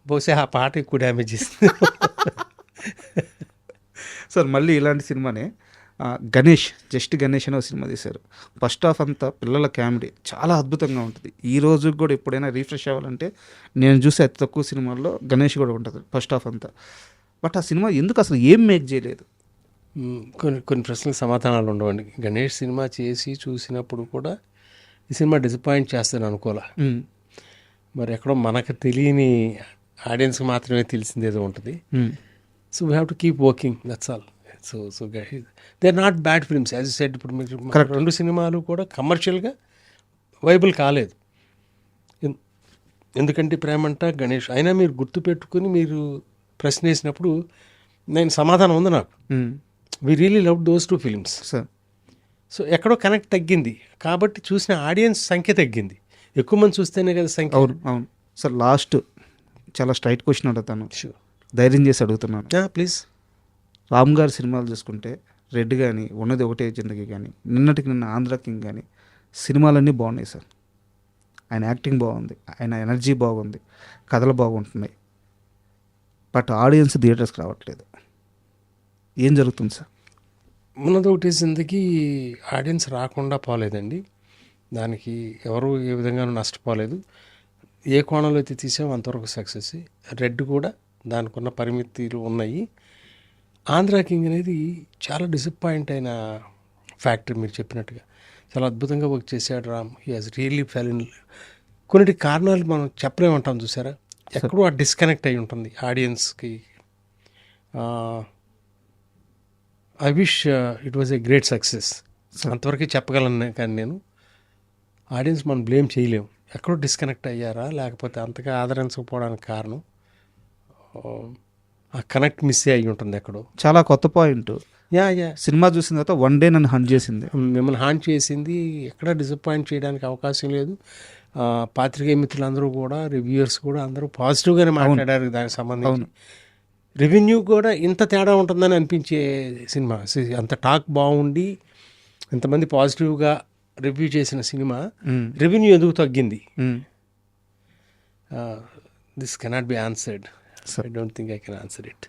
బహుశా ఆ పాట ఎక్కువ డ్యామేజ్ చేస్తుంది. సార్ మళ్ళీ ఇలాంటి సినిమానే గణేష్, జస్ట్ గణేష్ అనే ఒక సినిమా తీశారు. ఫస్ట్ హాఫ్ అంతా పిల్లల కామెడీ చాలా అద్భుతంగా ఉంటుంది. ఈ రోజు కూడా ఎప్పుడైనా రీఫ్రెష్ అవ్వాలంటే నేను చూసే అతి తక్కువ సినిమాల్లో గణేష్ కూడా ఉంటుంది ఫస్ట్ హాఫ్ అంతా. బట్ ఆ సినిమా ఎందుకు అసలు ఏం మేక్ చేయలేదు? కొన్ని ప్రశ్నలకు సమాధానాలు ఉండవండి. గణేష్ సినిమా చేసి చూసినప్పుడు కూడా ఈ సినిమా డిసప్పాయింట్ చేస్తాను అనుకోలే. మరి ఎక్కడో మనకు తెలియని ఆడియన్స్కి మాత్రమే తెలిసిందేదో ఉంటుంది. So we have to keep working, that's all. So they are not bad films as you said. ఇప్పుడు మీకు 2 సినిమాలు కూడా కమర్షియల్గా వైబుల్ కాలేదు. ఎందుకంటే ప్రేమంట గణేష్ అయినా మీరు గుర్తుపెట్టుకుని మీరు ప్రశ్న వేసినప్పుడు నేను సమాధానం ఉంది నాకు. We really love those 2 films. So ఎక్కడో కనెక్ట్ తగ్గింది కాబట్టి చూసిన ఆడియన్స్ సంఖ్య తగ్గింది. ఎక్కువ మంది చూస్తేనే కదా సంఖ్య. అవును అవును సార్. లాస్ట్ చాలా స్ట్రైట్ క్వశ్చన్ అడుగుతాను, ధైర్యం చేసి అడుగుతున్నాను ప్లీజ్. రామ్ గారి సినిమాలు చూసుకుంటే రెడ్ కానీ, ఉన్నది ఒకటే జిందగీ కానీ, నిన్నటికి నిన్న ఆంధ్ర కింగ్ కానీ సినిమాలన్నీ బాగున్నాయి సార్. ఆయన యాక్టింగ్ బాగుంది, ఆయన ఎనర్జీ బాగుంది, కథలు బాగుంటున్నాయి. బట్ ఆడియన్స్ థియేటర్స్కి రావట్లేదు. ఏం జరుగుతుంది సార్? ఉన్నది ఒకటే జిందగీ ఆడియన్స్ రాకుండా పోలేదండి. దానికి ఎవరు ఏ విధంగానూ నష్టపోలేదు. ఏ కోణంలో అయితే తీసామో అంతవరకు సక్సెస్. రెడ్ కూడా దానికి ఉన్న పరిమితులు ఉన్నాయి. ఆంధ్ర కింగ్ అనేది చాలా డిసప్పాయింట్ అయిన ఫ్యాక్టరీ. మీరు చెప్పినట్టుగా చాలా అద్భుతంగా వర్క్ చేశాడు Ram. He has really fell in. కొన్నిటి కారణాలు మనం చెప్పలేమంటాం చూసారా, ఎక్కడో ఆ డిస్కనెక్ట్ అయి ఉంటుంది ఆడియన్స్కి. I wish it was a great success, అంతవరకు చెప్పగలను. కానీ నేను ఆడియన్స్ మనం బ్లేమ్ చేయలేము. ఎక్కడో డిస్కనెక్ట్ అయ్యారా, లేకపోతే అంతగా ఆదరించకపోవడానికి కారణం ఆ కనెక్ట్ మిస్ అయ్యి ఉంటుంది ఎక్కడో. చాలా కొత్త పాయింట్. యా సినిమా చూసిన తర్వాత వన్ డే నన్ను హంట్ చేసింది. మిమ్మల్ని హాంట్ చేసింది. ఎక్కడ డిసప్పాయింట్ చేయడానికి అవకాశం లేదు. పాత్రికేయ మిత్రులందరూ కూడా, రివ్యూయర్స్ కూడా అందరూ పాజిటివ్గానే మాట్లాడారు దానికి సంబంధించి. రెవెన్యూ కూడా ఇంత తేడా ఉంటుందని అనిపించే సినిమా. అంత టాక్ బాగుండి ఇంతమంది పాజిటివ్గా రివ్యూ చేసిన సినిమా రెవెన్యూ ఎందుకు తగ్గింది? This cannot be answered. I don't think I can answer it.